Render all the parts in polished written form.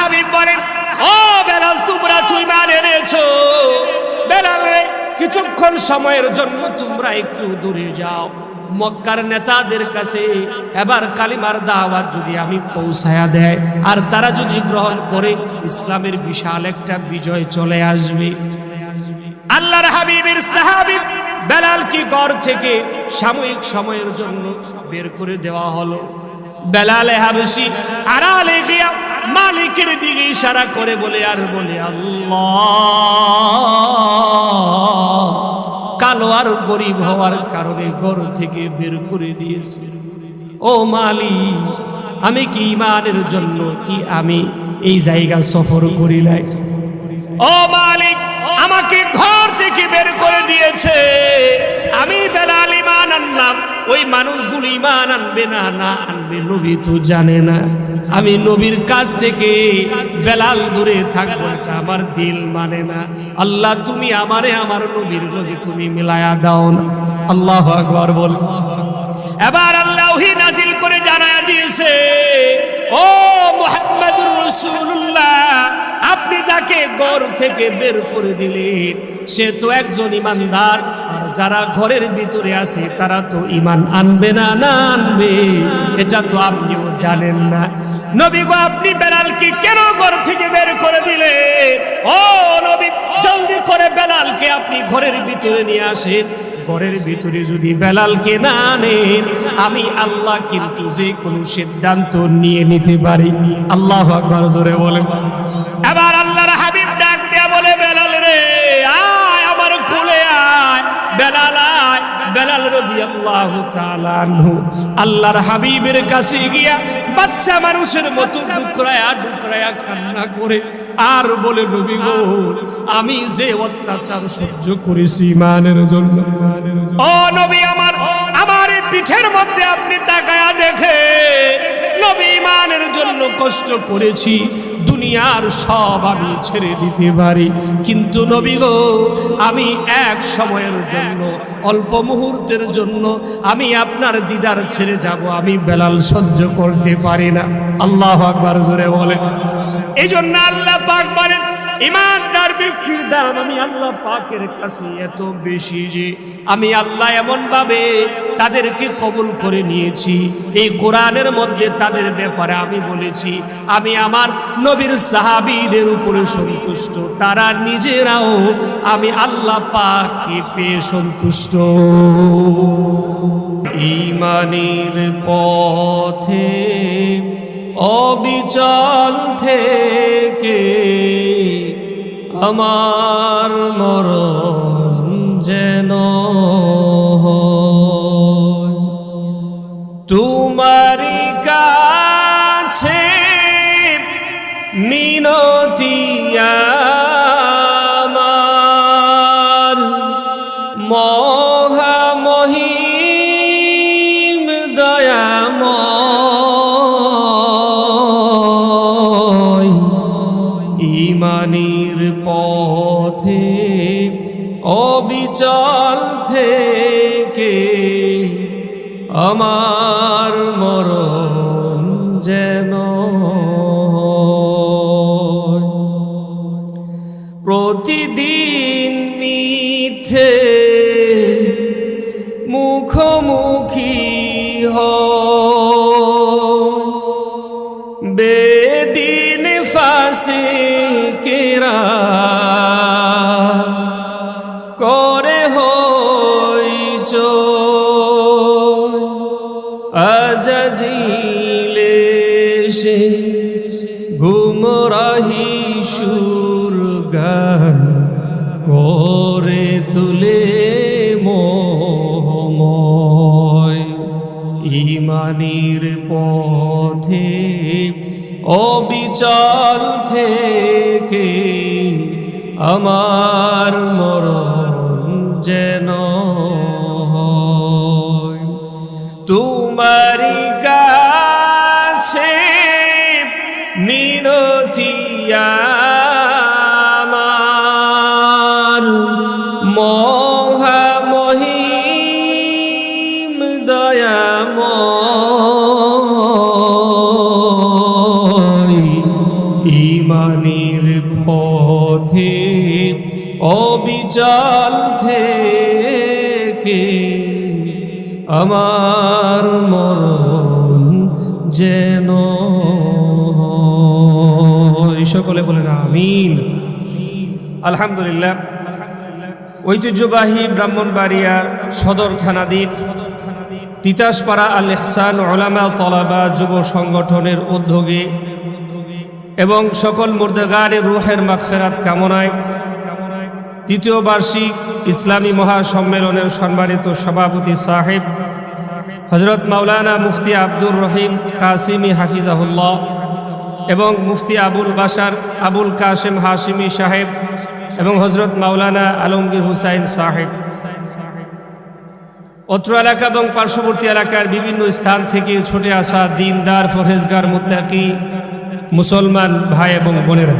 হাবিব বলেন, ও বেলাল, তোমরা তো ঈমান এনেছো। বেলাল রে, কিছুক্ষণ সময়ের জন্য তোমরা একটু দূরে যাও, মক্কার নেতাদের কাছে এবার কালিমার দাওয়াত যদি আমি পৌঁছায়া দেয় আর তারা যদি গ্রহণ করে, ইসলামের বিশাল একটা বিজয় চলে আসবে। আল্লাহর হাবিবের সাহাবী বেলাল কি ঘর থেকে সাময়িক সময়ের জন্য বের করে দেওয়া হলো। বেলাল হাবশি আড়ালে গিয়া মালিকের দিকে ইশারা করে বলে আল্লাহ, কালো আর গরিব হওয়ার কারণে ঘর থেকে বের করে দিয়েছে। ও মালিক, আমি কি ঈমানের জন্য কি আমি এই জায়গা সফর করি নাই? ও মালিক, আমাকে ঘর থেকে বের করে দিয়েছে, আমি বেলাল ঈমান আনলাম, ওই মানুষগুলো ঈমান আনবে না আনবে নবী তো জানে না। আমি নবীর কাছ থেকে বেলাল দূরে থাকবো, এটা আমার দিল মানে না। আল্লাহ, তুমি আমারে আমার নবীর লগে তুমি মিলায়া দাও না। আল্লাহু আকবার বল। এবার আল্লাহ ওহী নাজিল করে জানায়া দিয়েছে, ও মুহাম্মদুর রাসূলুল্লাহ, আপনি যাকে ঘর থেকে বের করে দিলেন সে তো একজন ঈমানদার, আর যারা ঘরের ভিতরে আছে তারা তো ঈমান আনবে না আনবে, এটা তো আপনিও জানেন না। নবী গো, আপনি বেলালকে কেন ঘর থেকে বের করে দিলেন? ও নবী, জলদি করে বেলালকে আপনি ঘরের ভিতরে নিয়ে আসেন। ঘরের ভিতরে যদি বেলালকে না আনেন, আমি আল্লাহ কিন্তু যে কোনো সিদ্ধান্ত নিয়ে নিতে পারি। আল্লাহু আকবার জোরে বলেন। এবার আল্লাহর হাবিব ডাক দেয়া বলে, বেলাল রে, আয় আমার কোলে আয়। বেলাল আয়। বেলাল রাদিয়াল্লাহু তাআলা আনহু আল্লাহর হাবিবের কাছে গিয়া বাচ্চা মানুষের মতো ডুকরায়া কান্না করে আর বলে, নবী গো, আমি যে অত্যাচার সহ্য করেছি ঈমানের জন্য, ও নবী আমার পিঠের মধ্যে আপনি তাকায়া দেখে, নবী ঈমানের জন্য কষ্ট করেছি, দুনিয়ার সব আমি ছেড়ে দিতে পারি, কিন্তু নবী গো, আমি এক সময়ের জন্য, অল্প মুহূর্তের জন্য আমি আপনার দিদার ছেড়ে যাব, আমি বেলাল সহ্য করতে পারি না। আল্লাহু আকবার জোরে বলেন। এই জন্য আল্লাহ পাক বলেন, ঈমানদার ব্যক্তির দাম আমি আল্লাহ পাকের কাছে এত বেশি যে আমি আল্লাহ এমন ভাবে তাদেরকে কবুল করে নিয়েছি। এই কোরআনের মধ্যে তাদের ব্যাপারে আমি বলেছি, আমি আমার নবীর সাহাবীদের উপরে সন্তুষ্ট, তারা নিজেরাও আমি আল্লাহ পাককে পেয়ে সন্তুষ্ট। ঈমানের পথে অবিচল থেকে আমার মরণ যেন তোমারি কাছে মিনতি আমার, মহামহিম দয়াময়, ঈমানের পথে অবিচল থেকে আমার মরণ যেন প্রতিদিন মিথ্যে মুখোমুখি বেদিন ফাসিকেরা করে হইচই, আজাজিলে সে গুমরাহি সুর গান করে তুলে মোহময়। ঈমানের পথে অবিচল থেকে আমার মরণ যেন হয় তোমারি কাছে মিনতি আমার, মহামহিম দয়াময়, ঈমানের পথে অবিচল থেকে আমার মরণ যেন হয়। সকলে বলেন আমিন। আলহামদুলিল্লাহ। ঐতিহ্যবাহী ব্রাহ্মণবাড়িয়া সদর থানাধীন তিতাসপাড়া আল ইহসান উলামা তলাবা যুব সংগঠনের উদ্যোগে এবং সকল মুর্দেগানের রূহের মাগফিরাত কামনায় তৃতীয় বার্ষিক ইসলামী মহাসম্মেলনের সম্মানিত সভাপতি সাহেব হযরত মাওলানা মুফতি আব্দুর রহিম কাসিমি হাফিজাহুল্লাহ এবং মুফতি আবুল বাশার আবুল কাশেম হাশিমি সাহেব এবং হযরত মাওলানা আলমগীর হুসাইন সাহেব, অত্র এলাকা এবং পার্শ্ববর্তী এলাকার বিভিন্ন স্থান থেকে ছুটে আসা দিনদার ফরহেজগার মুত্তাকি মুসলমান ভাই এবং বোনেরা,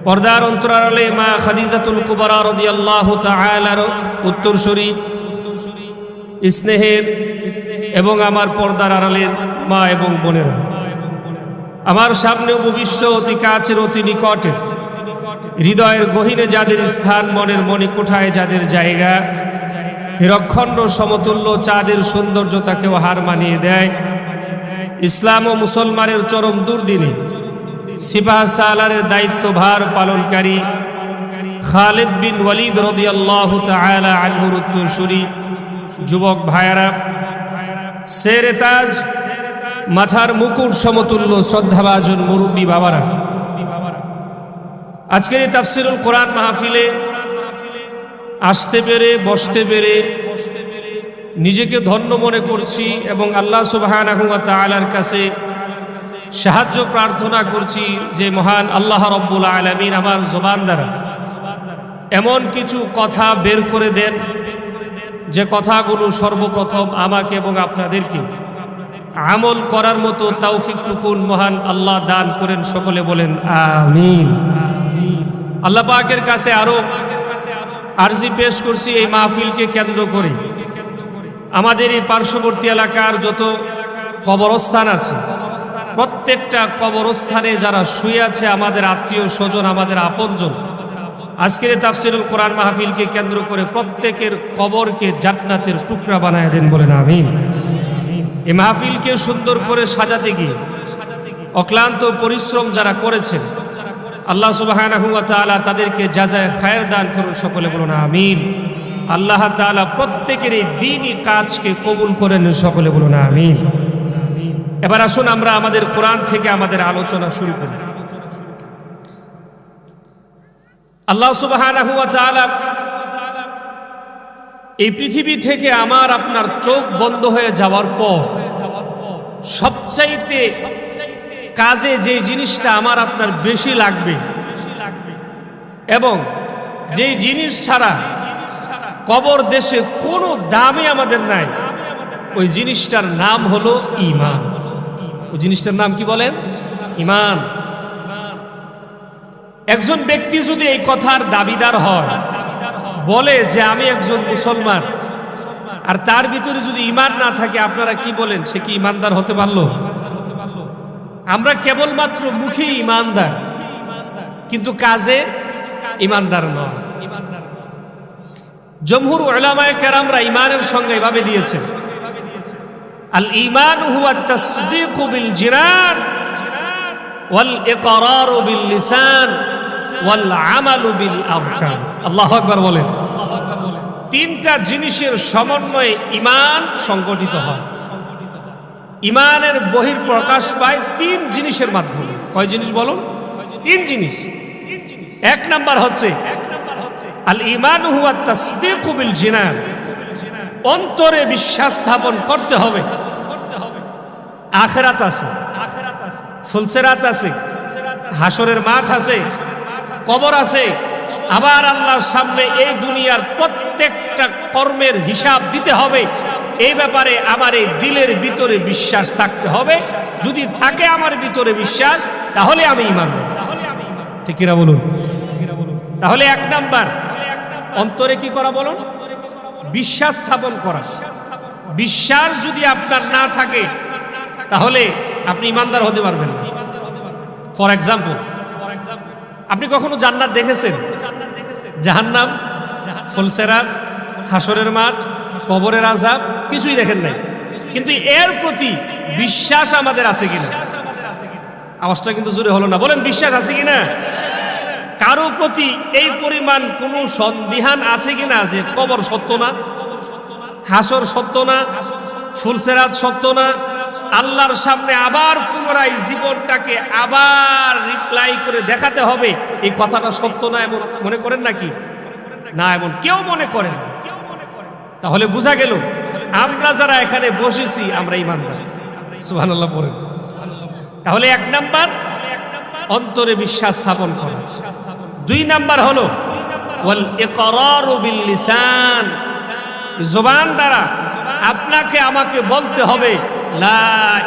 পর্দার অন্তরালে মা খাদিজাতুল কুবরা রাদিয়াল্লাহু তাআলার উত্তরসূরি, স্নেহের এবং আমার পর্দার আড়ালের মা এবং বোনেরা, আমার সামনে উপবিষ্ট অতি কাছের অতি নিকটে হৃদয়ের গহীনে যাদের স্থান, মনের মণিকোঠায় যাদের জায়গা, হিরক্ষণ্ড সমতুল্য চাঁদের সৌন্দর্যতাকেও হার মানিয়ে দেয়, ইসলাম ও মুসলমানের চরম দুর্দিনে সিপাহ সালারের দায়িত্বভার পালনকারী খালিদ বিন ওয়ালিদ রাদিয়াল্লাহু তাআলা আনহুর উত্তরসূরি যুবক ভাইয়েরা, শেরে তাজ মাথার মুকুট সমতুল্য শ্রদ্ধাভাজন মুরব্বী বাবারা, আজকের এই তাফসিরুল কোরআন মাহফিলে আসতে পেরে বসতে পেরে নিজেকে ধন্য মনে করছি এবং আল্লাহ সুবহানাহু ওয়া তাআলার কাছে সাহায্য প্রার্থনা করছি যে মহান আল্লাহ রব্বুল আলামিন আমার জবান দ্বারা এমন কিছু কথা বের করে দেন যে কথাগুলো সর্বপ্রথম আমাকে এবং আপনাদেরকে আমল করার মতো তৌফিকটুকুন মহান আল্লাহ দান করেন। সকলে বলেন আমিন। আল্লাহ পাকের কাছে আরো আরজি পেশ করছি এই মাহফিলকে কেন্দ্র করে আমাদের এই পার্শ্ববর্তী এলাকার যত কবরস্থান আছে, প্রত্যেকটা কবরস্থানে যারা শুয়ে আছে আমাদের আত্মীয় স্বজন, আমাদের আপনজন, আজকের এই তাফসিরুল কোরআন মাহফিলকে কেন্দ্র করে প্রত্যেকের কবরকে জান্নাতের টুকরা বানায় দেন, বলেন আমিন। এই মাহফিলকে সুন্দর করে সাজাতে গিয়ে অক্লান্ত পরিশ্রম যারা করেছেন আল্লাহ সুবহানাহু ওয়া তাআলা তাদেরকে জাযায়ে খায়ের দান করুন। সকলে বলুন আমিন। আল্লাহ তাআলা প্রত্যেকের এই দ্বীনি কাজকে কবুল করেন। সকলে বলুন আমিন। এবার আসুন আমরা আমাদের কোরআন থেকে আমাদের আলোচনা শুরু করি। আল্লাহ সুবহানাহু ওয়া তাআলা এই পৃথিবী থেকে আমার আপনার চোখ বন্ধ হয়ে যাওয়ার পর সবচাইতে কাজে যে জিনিসটা আমার আপনার বেশি লাগবে এবং যে জিনিস ছাড়া কবর দেশে কোনো দামই আমাদের নাই, ওই জিনিসটার নাম হলো ঈমান। ওই জিনিসটার নাম কি বলেন? ঈমান। একজন ব্যক্তি যদি এই কথার দাবিদার হয়, বলে যে আমি একজন মুসলমান, আর তার ভিতরে যদি ঈমান না থাকে, আপনারা কি বলেন সে কি ঈমানদার হতে পারলো? আমরা কেবলমাত্র মুখে ঈমানদার, কিন্তু কাজে ঈমানদার নয়। জমহুর উলামায়ে কেরামরা ঈমানের সংজ্ঞা এভাবে দিয়েছেন, আল ঈমান হুয়া তাসদীকু বিল জিনান ওয়াল ইকরারু বিল লিসান ওয়াল আমালু বিল আরকান। আল্লাহু আকবার বলেন। তিনটা জিনিসের সমন্বয়ে ঈমান সংগঠিত হয়। ঈমানের বহির প্রকাশ পায় তিন জিনিসের মাধ্যমে। কয় জিনিস বলুন? তিন জিনিস। এক নাম্বার হচ্ছে আল ঈমান হুয়া তাসদীকু বিল জিনান, অন্তরে বিশ্বাস স্থাপন করতে হবে আখিরাত আছে, ফুলসিরাত আছে, হাসরের মাঠ আছে, কবর আছে, আবার আল্লাহর সামনে এই দুনিয়ার প্রত্যেকটা কর্মের হিসাব দিতে হবে। এই ব্যাপারে আমার এই দিলের ভিতরে বিশ্বাস থাকতে হবে। যদি থাকে আমার ভিতরে বিশ্বাস, তাহলে আমি ঈমান। ঠিক কিনা বলুন? তাহলে এক নাম্বার অন্তরে কি করা বলুন? বিশ্বাস স্থাপন করা। বিশ্বাস যদি আপনার না থাকে, তাহলে আপনি ঈমানদার হতে পারবেন না। ফর এক্সাম্পল, আপনি কখনো জান্নাত দেখেছেন? জাহান্নাম, ফুলসেরাত, হাসরের মাঠ, কবরের আযাব কিছুই দেখেন নাই, কিন্তু এর প্রতি বিশ্বাস আমাদের আছে কিনা? আওয়াজটা কিন্তু জোরে হলো না, বলেন বিশ্বাস আছে কিনা? কারো প্রতি এই পরিমাণ কোনো সন্দিহান আছে কিনা যে কবর সত্য না, হাসর সত্য না, ফুলসেরাত সত্য না, আল্লাহর সামনে আবার পুনরায় জীবনটাকে আবার রিপ্লাই করে দেখাতে হবে, এই কথাটা সত্য না এমন মনে করেন নাকি? না, এমন কেউ মনে করেন। তাহলে বোঝা গেল আমরা যারা এখানে বসেছি আমরা ঈমানদার। সুবহানাল্লাহ পড়েন। তাহলে এক নাম্বার অন্তরে বিশ্বাস স্থাপন করা। দুই নাম্বার হলো ওয়াল ইকরারু বিল লিসান, জবান দ্বারা আপনাকে আমাকে বলতে হবে লা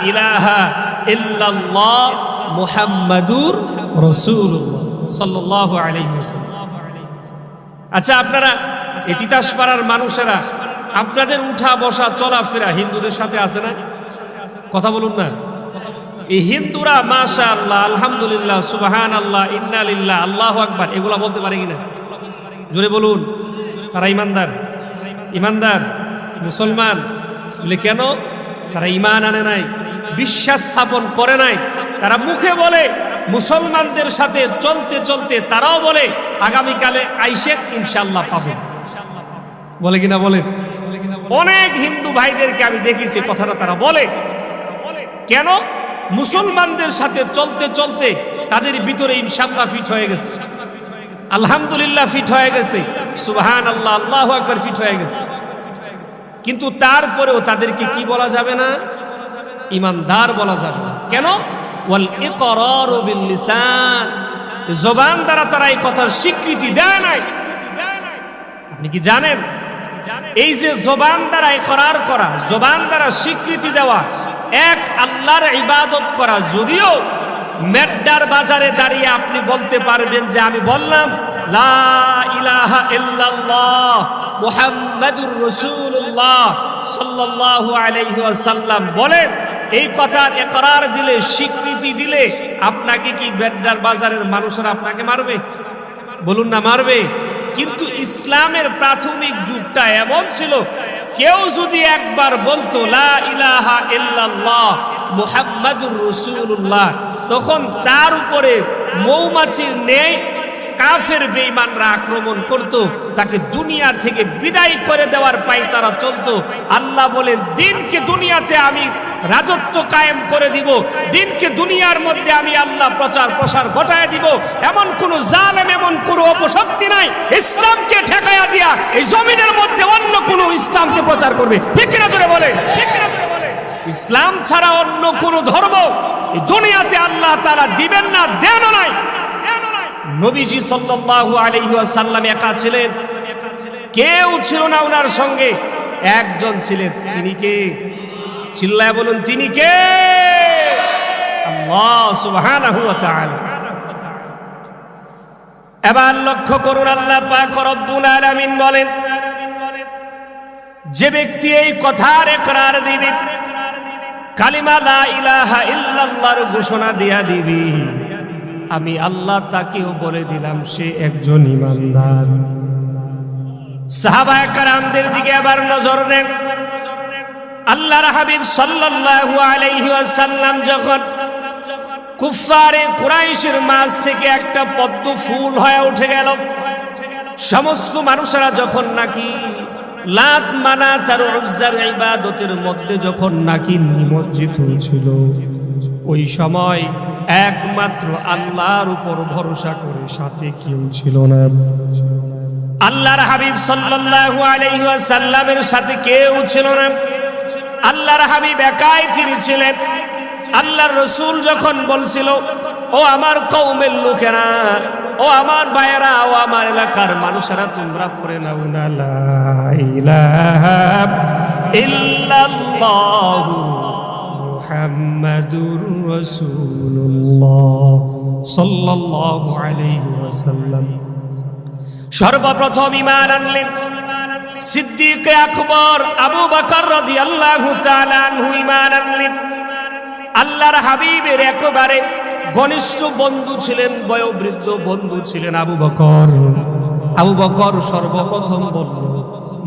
ইলাহা ইল্লাল্লাহ মুহাম্মাদুর রাসূলুল্লাহ সাল্লাল্লাহু আলাইহি ওয়াসাল্লাম। আচ্ছা, আপনারা এই তিতাসপাড়ার মানুষেরা আপনাদের উঠা বসা চলাফেরা হিন্দুদের সাথে আছে না? কথা বলুন না। এই হিন্দুরা মাশাআল্লাহ, আলহামদুলিল্লাহ, সুবহানাল্লাহ, ইন্না লিল্লাহ, আল্লাহু আকবার এগুলা বলতে পারে কিনা? জোরে বলুন। তারা ইমানদার, ইমানদার মুসলমান। বলে কেন? তারা ঈমান আনে নাই, বিশ্বাস স্থাপন করে নাই। তারা মুখে বলে মুসলমানদের সাথে চলতে চলতে তারাও বলে আগামীকালে আইসেন ইনশাআল্লাহ পাবেন, বলে কিনা? বলেন। অনেক হিন্দু ভাইদেরকে আমি দেখেছি কথাটা তারা বলে। কেন? মুসলমানদের সাথে চলতে চলতে তাদের ভিতরে ইনশাআল্লাহ ফিট হয়ে গেছে, আলহামদুলিল্লাহ ফিট হয়ে গেছে, সুবহানাল্লাহ, আল্লাহু আকবার ফিট হয়ে গেছে। কিন্তু তারপরেও তাদেরকে কি বলা যাবে না? ঈমানদার বলা যাবে না। কেন? ওয়াল ইকরারু বিল লিসান, জবান দ্বারা তারা এই কথার স্বীকৃতি দেয় নাই। আপনি কি জানেন এই যে জবান দ্বারা ইকরার করা, জবান দ্বারা স্বীকৃতি দেওয়া, এক আল্লাহর ইবাদত করা। যদিও মেড্ডার বাজারে দাঁড়িয়ে আপনি বলতে পারবেন যে আমি বললাম লা ইলাহা ইল্লাল্লাহ মুহাম্মাদুর রাসূলুল্লাহ সাল্লাল্লাহু আলাইহি ওয়াসাল্লাম বলেন, এই কথার ইকরার দিলে, স্বীকৃতি দিলে আপনাকে কি মেড্ডার বাজারের মানুষরা আপনাকে মারবে? বলুন না, মারবে। কিন্তু ইসলামের প্রাথমিক যুগটা এমন ছিল, কেউ যদি একবার বলতো লা ইলাহা ইল্লাল্লাহ মুহাম্মাদুর রাসূলুল্লাহ, তখন তার উপরে মৌমাছির ন্যায় কাফের বেঈমানরা আক্রমণ করত, তাকে দুনিয়া থেকে বিদায় করে দেওয়ার পাই তারা চলতো। আল্লাহ বলেন দিনকে দুনিয়াতে আমি রাজত্ব কায়েম করে দিব, দিনকে দুনিয়ার মধ্যে আমি আল্লাহ প্রচার প্রসার ঘটায় দিব। এমন কোন জালেম, এমন কোন অপশক্তি নাই ইসলামকে ঠেকায়া দিয়া এই জমিনের মধ্যে অন্য কোন ইসলামকে প্রচার করবে। ঠিক কিনা জোরে বলে? ইসলাম ছাড়া অন্য কোন ধর্ম এই দুনিয়াতে আল্লাহ তাআলা দিবেন না, দেনও নাই। নবীজি সাল্লাল্লাহু আলাইহি ওয়াসাল্লাম একা ছিলেন, কেউ ছিল না ওনার সঙ্গে, একজন ছিলেন। তিনি কে? চিল্লায় বলুন, তিনি কে? আল্লাহ সুবহানাহু ওয়া তাআলা। এবার লক্ষ্য করুন, আল্লাহ পাক রব্বুল আলামিন বলেন, যে ব্যক্তি এই কথার ইকরার দিবে, কালিমা লা ইলাহা ইল্লাল্লাহর ঘোষণা দিয়া দিবি, আমি আল্লাহ তাকেও বলে দিলাম সে একজন ঈমানদার। সাহাবায়ে কেরামদের দিকে আবার নজর দেন। আল্লাহর হাবিব সাল্লাল্লাহু আলাইহি ওয়াসাল্লাম যখন কুফারে কুরাইশের মাঝ থেকে একটা পদ্ম ফুল হয়ে উঠে গেল, সমস্ত মানুষেরা যখন নাকি লাত মানাত আর উজ্জার ইবাদতের মধ্যে যখন নাকি নিমজ্জিত ছিল, ওই সময় একমাত্র আল্লাহর উপর ভরসা করে সাথে কেউ ছিল না। আল্লাহর হাবিব সাল্লাল্লাহু আলাইহি ওয়াসাল্লামের সাথে কেউ ছিল না। আল্লাহর হাবিব একাই তিনি ছিলেন। আল্লাহর রাসূল যখন বলছিল, ও আমার কওমের লোকেরা, ও আমার ভাইয়েরা, ও আমার এলাকার মানুষেরা, তোমরা পড়ে নাও না লা ইলাহা ইল্লাল্লাহু মুহাম্মাদুর রাসূলুল্লাহ সাল্লাল্লাহু আলাইহি ওয়াসাল্লাম। সর্বপ্রথম ঈমান আনলেন সিদ্দিক আকবর আবু বকর রাদিয়াল্লাহু তাআলা আনহু ঈমান আনলেন। আল্লাহর হাবিবের একেবারে ঘনিষ্ঠ বন্ধু ছিলেন, বয়োবৃদ্ধ বন্ধু ছিলেন আবু বকর। আবু বকর সর্বপ্রথম বলল,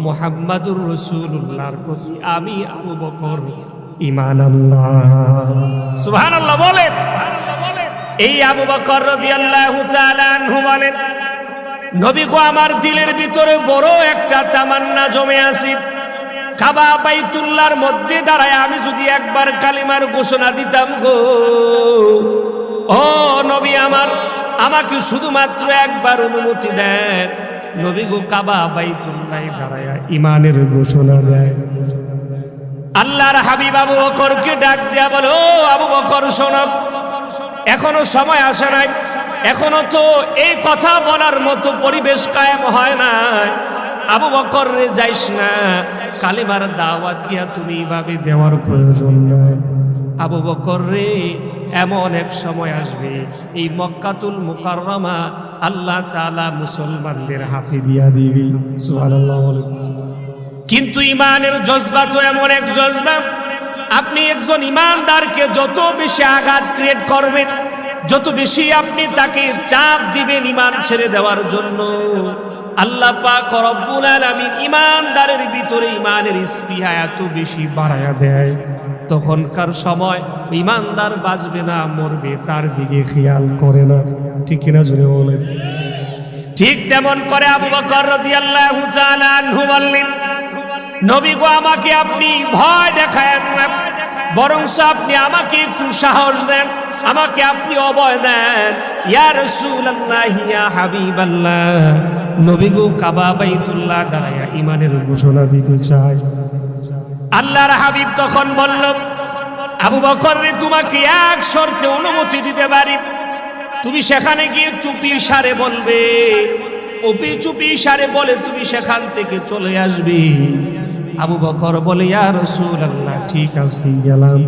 মুহাম্মাদুর রাসূলুল্লাহর প্রতি আমি আবু বকর ঈমান আনলাম। সুবহানাল্লাহ বলেন। এই আবু বকর রাদিয়াল্লাহু তাআলা আনহু বলেন, নবী গো, আমার দিলের ভিতরে বড় একটা তামান্না জমে আছে, কাবা বাইতুল্লাহর মধ্যে দাঁড়ায় আমি যদি একবার কালিমার ঘোষণা দিতাম গো, ও নবী আমার, আমাকে শুধুমাত্র একবার অনুমতি দেন। নবী গো কাবা বাইতুল্লাহ দাঁড়ায় ঈমানের ঘোষণা দেয়। আল্লাহর হাবিব আবু বকরকে ডাক দেয়া বলে, ও আবু বকর শোনো, এখনো সময় আসে নাই, এখনো তো এই কথা বলার মতো পরিবেশ কায়েম হয় নাই। আবু বকর রে যাইস না, কালিমার দাওয়াত গিয়া তুমি এইভাবে দেওয়ার প্রয়োজন নাই। আবু বকর রে, এমন এক সময় আসবে এই মক্কাতুল মুকাররমা আল্লাহ তাআলা মুসলমানদের হাতে দিয়া দিবি। সুবহানাল্লাহ। কিন্তু ইমানের জজবা তো এমন এক জজবা, আপনি একজন ইমানদারকে যত বেশি আঘাত ক্রিয়েট করবেন, যত বেশি আপনি তাকে চাপ দিবেন ইমান ছেড়ে দেওয়ার জন্য, আল্লাহ পাক রব্বুল আলামিন ইমানদারের ভিতরে ইমানের স্পৃহা এত বেশি বাড়ায়া দেয়, তখনকার সময় ইমানদার বাঁচবে না, মরবে, তার দিকে খেয়াল করে না। ঠিক কিনা জোরে বলেন। ঠিক তেমন করে আবু বকর রাদিয়াল্লাহু তাআলা আনহু বললেন, নবী গো, আমাকে আপনি ভয় দেখায়েন না, বরংস আপনি আমাকে একটু সাহস দেন, আমাকে আপনি অভয় দেন। ইয়া রাসূলুল্লাহ, ইয়া হাবিবাল্লাহ, নবী গো কাবা বাইতুল্লাহ দাঁড়ায়া ঈমানের ঘোষণা দিতে চাই। আল্লাহর হাবিব তখন বলল, আবু বকর রে, তোমাকে এক শর্তে অনুমতি দিতে পারি, তুমি সেখানে গিয়ে চুপি সারে বলবে, চুপি সারে বলে তুমি সেখান থেকে চলে আসবে। আবু বকর বলে, ইয়া রাসূলুল্লাহ, ঠিক আছে, গেলাম।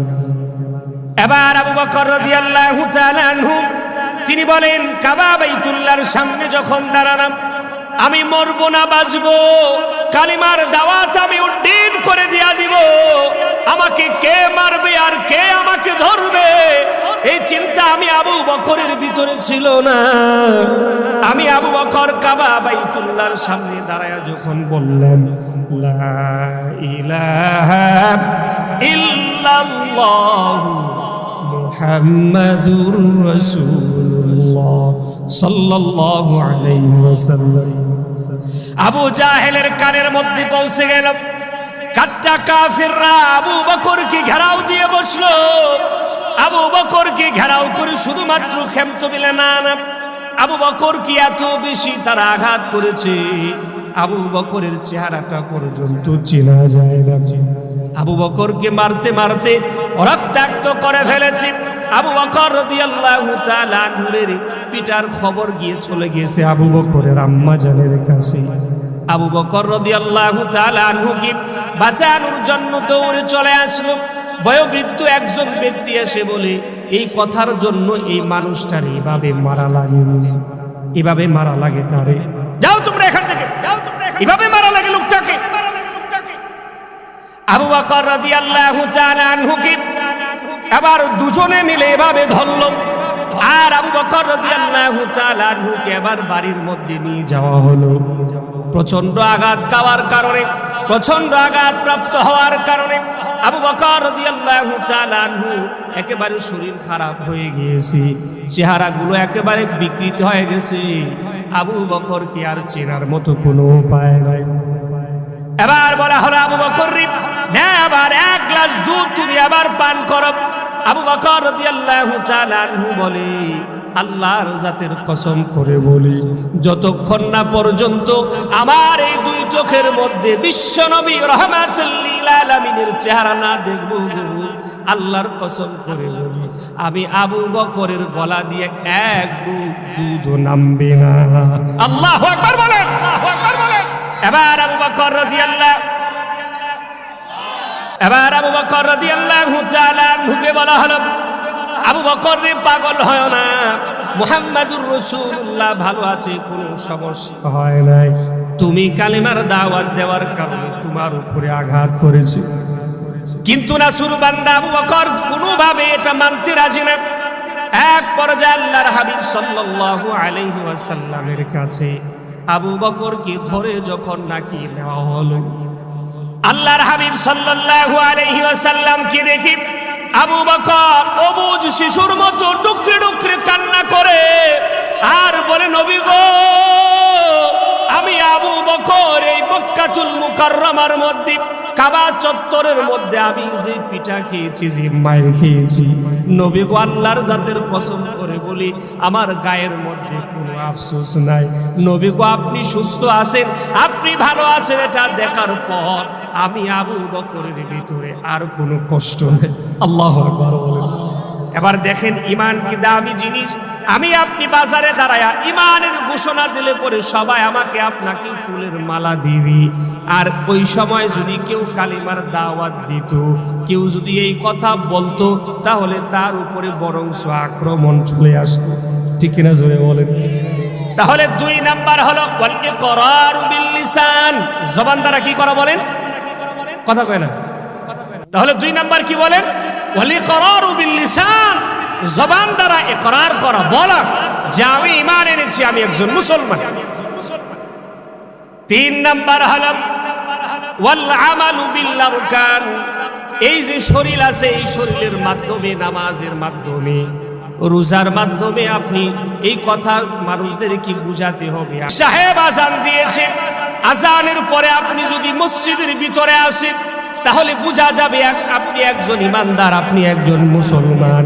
এবার আবু বকর রাদিয়াল্লাহু তাআলা আনহু তিনি বলেন, কাবা বাইতুল্লাহর সামনে যখন দাঁড়ালাম, আমি মরবো না বাঁচবো, কালিমার দাওয়াত আমি উদ্দিন করে দিয়া দিব, আমাকে কে মারবে আর কে আমাকে ধরবে এই চিন্তা আমি আবু বকরের ভিতরে ছিল না। আমি আবু বকর কাবা বাইতুল্লাহর সামনে দাঁড়ায়া যখন বললাম, লা ইলাহা ইল্লাল্লাহ মুহাম্মাদুর রাসূলুল্লাহ সাল্লাল্লাহু আলাইহি ওয়াসাল্লাম, আবু জাহেলের কানের মধ্যে পৌঁছে গেল। কাট্টা কাফিররা আবু বকরকে ঘেরাও দিয়ে বসলো। আবু বকরকে ঘেরাও করে শুধুমাত্র খেমতবিলে না, আবু বকর কি এত বেশি তারা আঘাত করেছে, আবু বকরের চেহারাটা পর্যন্ত চেনা যায় না। আবু বকরকে মারতে মারতে রক্তাক্ত করে ফেলেছে। আবু বকর রাদিয়াল্লাহু তাআলা আনহুর পিটার খবর গিয়ে চলে গেছে আবু বকরের আম্মা জানের কাছে। আবু বকর রাদিয়াল্লাহু তাআলা আনহুকে বাঁচানোর জন্য দৌড়ে চলে আসলো। বয়োবৃদ্ধ একজন ব্যক্তি এসে বলে, এই কথার জন্য এই মানুষটার এভাবে মারা লাগে, এভাবে মারা লাগে তারে, যাও তোমরা এখান থেকে, যাও তোমরা, এভাবে মারা লাগে লোকটাকে। আবু বকর রাদিয়াল্লাহু তাআলা আনহুকে আবার দুজনে মিলে এভাবে ধরল, আর আবু বকর রাদিয়াল্লাহু তাআলা আনহুকে আবার বাড়ির মধ্যে নিয়ে যাওয়া হলো। প্রচন্ড আঘাত খাওয়ার কারণে, প্রচন্ড আঘাত প্রাপ্ত হওয়ার কারণে আবু বকর রাদিয়াল্লাহু তাআলা আনহু একেবারে শরীর খারাপ হয়ে গিয়েছে, চেহারাগুলো একেবারে বিকৃত হয়ে গেছে। আবু বকর কি আর চেনার মতো কোনো উপায় নাই। এবার বলা হলো, আবু বকর না, আবার এক গ্লাস দুধ তুমি আবার পান করো। আবু বকর রাদিয়াল্লাহু তাআলা আনহু বলে, আল্লাহর জাতের কসম করে বলি, যতক্ষণ না পর্যন্ত আমার এই দুই চোখের মধ্যে বিশ্বনবী রাহমাতুল লিল আলামিনের চেহারা না দেখব, আল্লাহর কসম করে বলি, আমি আবু বকরের গলা দিয়ে এক দুধ নামবে না। আল্লাহু আকবার বলেন, আল্লাহু আকবার বলেন। এবার আবু বকর রাদিয়াল্লাহু তাআলা আনহুকে বলা হলো, আবু বকর রে, পাগল হয় না, মুহাম্মাদুর রাসূলুল্লাহ ভালো আছে, কোনো সমস্যা হয় নাই। তুমি কালিমার দাওয়াত দেওয়ার কারণে তোমার উপরে আঘাত করেছে, কিন্তু নাসুর বান্দা আবু বকর কোনোভাবে এটা মানতে রাজি না। এক পর্যায়ে আল্লাহর হাবিব সাল্লাল্লাহু আলাইহি ওয়াসাল্লামের কাছে আবু বকরকে ধরে যখন নাকি নেওয়া হলো, আল্লাহর হাবিব সাল্লাল্লাহু আলাইহি ওয়াসাল্লাম কি দেখি আবু বকর অবুঝ শিশুর মতো ডুকরে ডুকরে কান্না করে আর বলে, নবী গো, আমি আবু বকর এই মক্কাতুল মুকাররমার মধ্যে কাবা চত্বরের মধ্যে আমি যে পিঠা খেয়েছি, যে মায়ের খেয়েছি, নবী গো, আল্লাহর জাতের কসম করে বলি আমার গায়ের মধ্যে কোনো আফসোস নাই। নবী গো, আপনি সুস্থ আছেন, আপনি ভালো আছেন, এটা দেখার পর আমি আবু বকরের ভিতরে আর কোনো কষ্ট নেই। আল্লাহু আকবার বলেন। এবার দেখেন ইমান কি দামি জিনিস। আমি আপনি বাজারে দাঁড়ায়া ইমানের ঘোষণা দিলে পরে সবাই আমাকে আপনাকে ফুলের মালা দিবি, আর ওই সময় যদি কেউ কালিমার দাওয়াত দিত, কেউ যদি এই কথা বলতো, তাহলে তার উপরে বরংস আক্রমণ চলে আসতো। ঠিক কিনা জোরে বলেন। তাহলে 2 নাম্বার হলো ওয়াল ইকরারু বিল লিসান, জবান দ্বারা কি করা বলেন, কথা কয় না। তাহলে 2 নাম্বার কি বলেন, ওয়াল ইকরারু বিল লিসান, জবান দ্বারা ইকরার করা, বলা যে আমি ঈমান এনেছি, আমি একজন মুসলমান। 3 নাম্বার হলো ওয়াল আমালু বিল আরকান, এই যে শরীর আছে এই শরীরের মাধ্যমে, নামাজের মাধ্যমে, রোজার মাধ্যমে আপনি এই কথা মানুষদেরকে বুঝাতে হবে। সাহেব আজান দিয়েছে, আজানের পরে আপনি যদি মসজিদের ভিতরে আসেন তাহলে বোঝা যাবে আপনি একজন ইমানদার, আপনি একজন মুসলমান।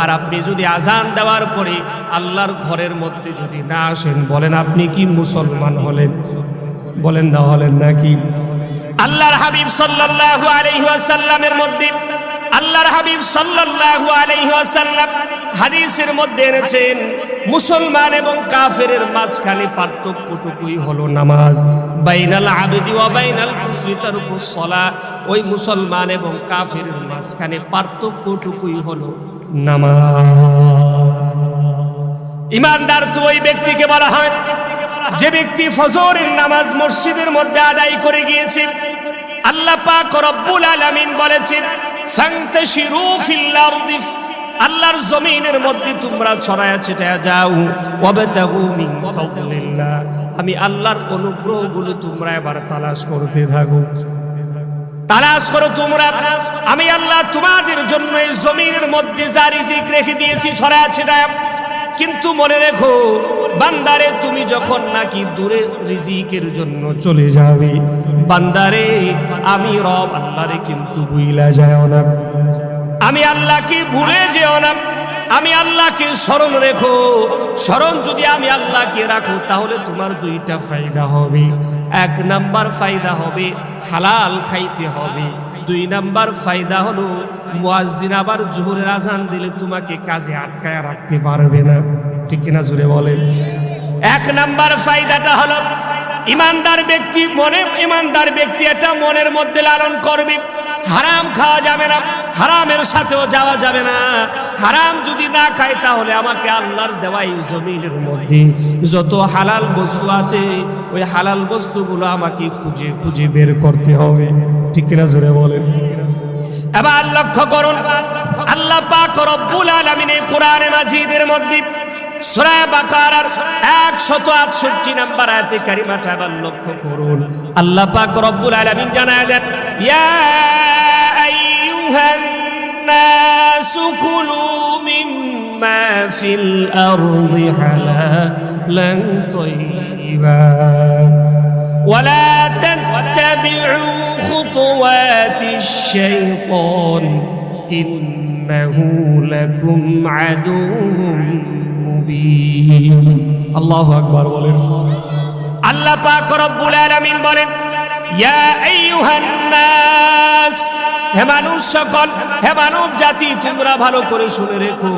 আর আপনি যদি আজান দেওয়ার পরে আল্লাহর ঘরের মধ্যে যদি না আসেন, বলেন আপনি কি মুসলমান হলেন? বলেন না হলেন নাকি? আল্লাহর হাবিব সাল্লাল্লাহু আলাইহি ওয়াসাল্লামের মধ্যে, আল্লাহর হাবিব সাল্লাল্লাহু আলাইহি ওয়াসাল্লাম হাদিসের মধ্যে এনেছেন, মুসলমান এবং কাফেরের মাঝখানে পার্থক্যটুকুই হলো নামাজ। বাইনাল আবদি ওয়া বাইনাল কুফরি তারকুস সালাহ, ওই মুসলমান এবং কাফেরের মাঝখানে পার্থক্যটুকুই হলো নামাজ। ইমানদার তো ওই ব্যক্তিকে বলা হয় যে ব্যক্তি ফজরের নামাজ মসজিদের মধ্যে আদায় করে গিয়েছে। আল্লাহ পাক রব্বুল আলামিন বলেছেন, ফান্তাশিরু ফিল আরদি, আল্লাহর জমিনের মধ্যে তোমরা ছড়ায়া ছিটায়া যাও, ওয়াবতাগু মিন ফাদলিল্লাহ, আমি আল্লাহর অনুগ্রহগুলো তোমরা এবার তালাশ করতে থাকো, তালাশ করো তোমরা। আমি আল্লাহ তোমাদের জন্য এই জমিনের মধ্যে যা রিজিক রেখে দিয়েছি ছড়ায়া ছিটায়া। কিন্তু মনে রেখো বান্দারে, তুমি যখন নাকি দূরে রিজিকের জন্য চলে যাবে, বান্দারে আমি রব আল্লাহরে কিন্তু ভুইলা যাও না, আমি আল্লাহকে ভুলে যেও না, আমি আল্লাহকে স্মরণ রেখো। স্মরণ যদি আমি আল্লাহকে রাখো তাহলে তোমার 2টা ফায়দা হবে। 1 নাম্বার ফায়দা হবে হালাল খাইতে হবে। 2 নাম্বার ফায়দা হলো মুয়াজ্জিন আবার জোহরের আজান দিলে তোমাকে কাজে আটকায় রাখতে পারবে না। ঠিক কিনা জোরে বলেন। 1 নাম্বার ফায়দাটা হলো ইমানদার ব্যক্তি ইমানদার ব্যক্তি এটা মনের মধ্যে লালন করবে, হারাম খাওয়া যাবে না, হারামের সাথেও যাওয়া যাবে না। হারাম যদি না খাই তাহলে আমাকে আল্লাহর দেওয়া এই জমিনের মধ্যে যত হালাল বস্তু আছে ওই হালাল বস্তুগুলো আমাকে খুঁজে খুঁজে বের করতে হবে। ঠিক কিনা জোরে বলেন। এবার লক্ষ্য করুন, আল্লাহ পাক রব্বুল আলামিন এই কোরআনে মাজিদের মধ্যে সূরা বাকারার 168 নম্বর আয়াতে কারিমাটা আবার লক্ষ্য করুন। আল্লাহ পাক রব্বুল আলামিন জানায় দেন, ইয়া আইয়ুহান নাসু কুলু মিম্মা ফিল আরদি হালালান তাইয়্যিবা ওয়ালা তাত্তাবিউ খুতুওয়াতিশ শাইতান ইন্নাহু লাকুম আদুউম মুবিন। আল্লাহু আকবার বলেন। আল্লাহ পাক রব্বুল আলামিন বলেন, ইয়া আইয়ুহান নাস, হে মানুষ সকল, হে মানব জাতি, তোমরা ভালো করে শুনে রেখো,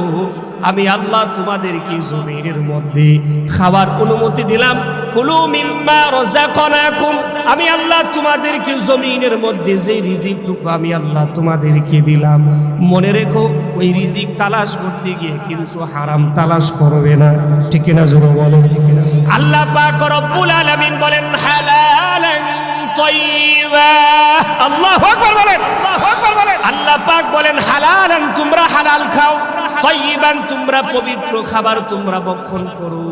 আমি আল্লাহ তোমাদেরকে জমিনের মধ্যে খাবার অনুমতি দিলাম। কুলু মিম্মা রাযাকনাকুম, আমি আল্লাহ তোমাদেরকে জমিনের মধ্যে যে রিজিকটুকু আমি আল্লাহ তোমাদেরকে দিলাম, মনে রেখো ওই রিজিক তালাশ করতে গিয়ে কিন্তু হারাম তালাশ করবে না। ঠিক না জোরে বলো। আল্লাহ পাক রব্বুল আলামিন বলেন, হালালান তাইয়্যিবা। আল্লাহু আকবার বলেন, আল্লাহু আকবার বলেন। আল্লাহ পাক বলেন হালালান, তোমরা হালাল খাও, তাইয়িবান, তোমরা পবিত্র খাবার তোমরা ভক্ষণ করো।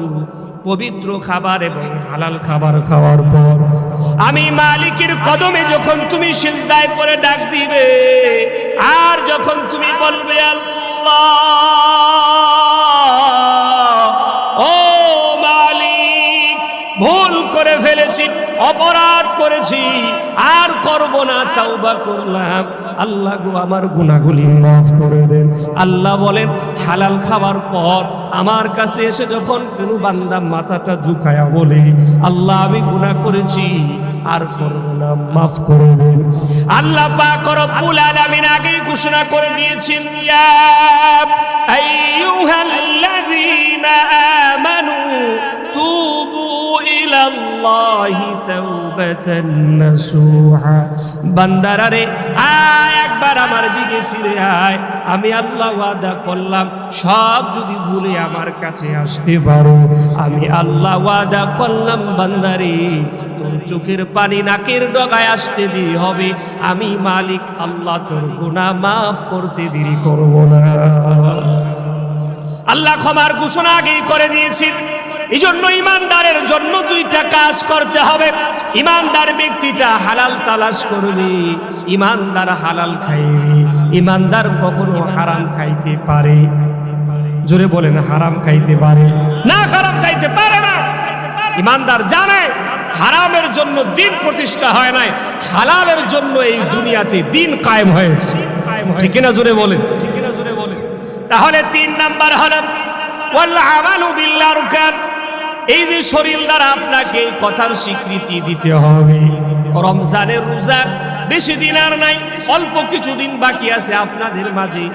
পবিত্র খাবার এবং হালাল খাবার খাওয়ার পর আমি মালিকের কদমে যখন তুমি সিজদায় পড়ে ডাক দিবে, আর যখন তুমি বলবে আল্লাহ, ও মালিক, ভুল করে ফেলেছি, অপরাধ করেছি, আর করব না, তাওবা করলাম, আল্লাহ গো আমার গুনাহগুলি মাফ করে দেন। আল্লাহ বলেন হালাল খাবার পর আমার কাছে এসে যখন কোনো বান্দা মাথাটা ঝুঁকায়া বলে আল্লাহ আমি গুনাহ করেছি, আর করব না, মাফ করে দেন, আল্লাহ পাক রব্বুল আলামিন আগেই ঘোষণা করে দিয়েছেন, ইয়া আইয়ুহাল্লাযীনা আমানু তুবু ইলাল্লাহি তাওবাতান নাসুহা। বান্দারা রে, আয় একবার আমার দিকে ফিরে আয়, আমি আল্লাহ ওয়াদা করলাম সব যদি ভুলে আমার কাছে আসতে পারো, আমি আল্লাহ ওয়াদা করলাম বান্দারে তোর চোখের পানি নাকের ডগায় আসতে দেরি হবে, আমি মালিক আল্লাহ তোর গুনাহ মাফ করতে দেরি করব না। আল্লাহ ক্ষমার ঘোষণা আগেই করে দিয়েছেন। এই জন্য ইমানদারের জন্য দুইটা কাজ করতে হবে। ইমানদার ব্যক্তিটা হালাল তালাশ করবে, ইমানদার হালাল খাইবে। ইমানদার কখনো হারাম খাইতে পারে, জোরে বলেন, হারাম খাইতে পারে না? হারাম খাইতে পারে না। ইমানদার জানে হারামের জন্য দিন প্রতিষ্ঠা হয় নাই, হালালের জন্য এই দুনিয়াতে দিন কায়েম হয়েছে। ঠিক না? জোরে বলেন। তাহলে 3 নাম্বার হলো ওয়াল আমালু বিল আরকান। এই যে শরীর দ্বারা আপনাকে এই কথার স্বীকৃতি দিতে হবে, রমজানের রোজা বেশি দিন আর নাই, অল্প কিছুদিন বাকি আছে আপনাদের মাঝে,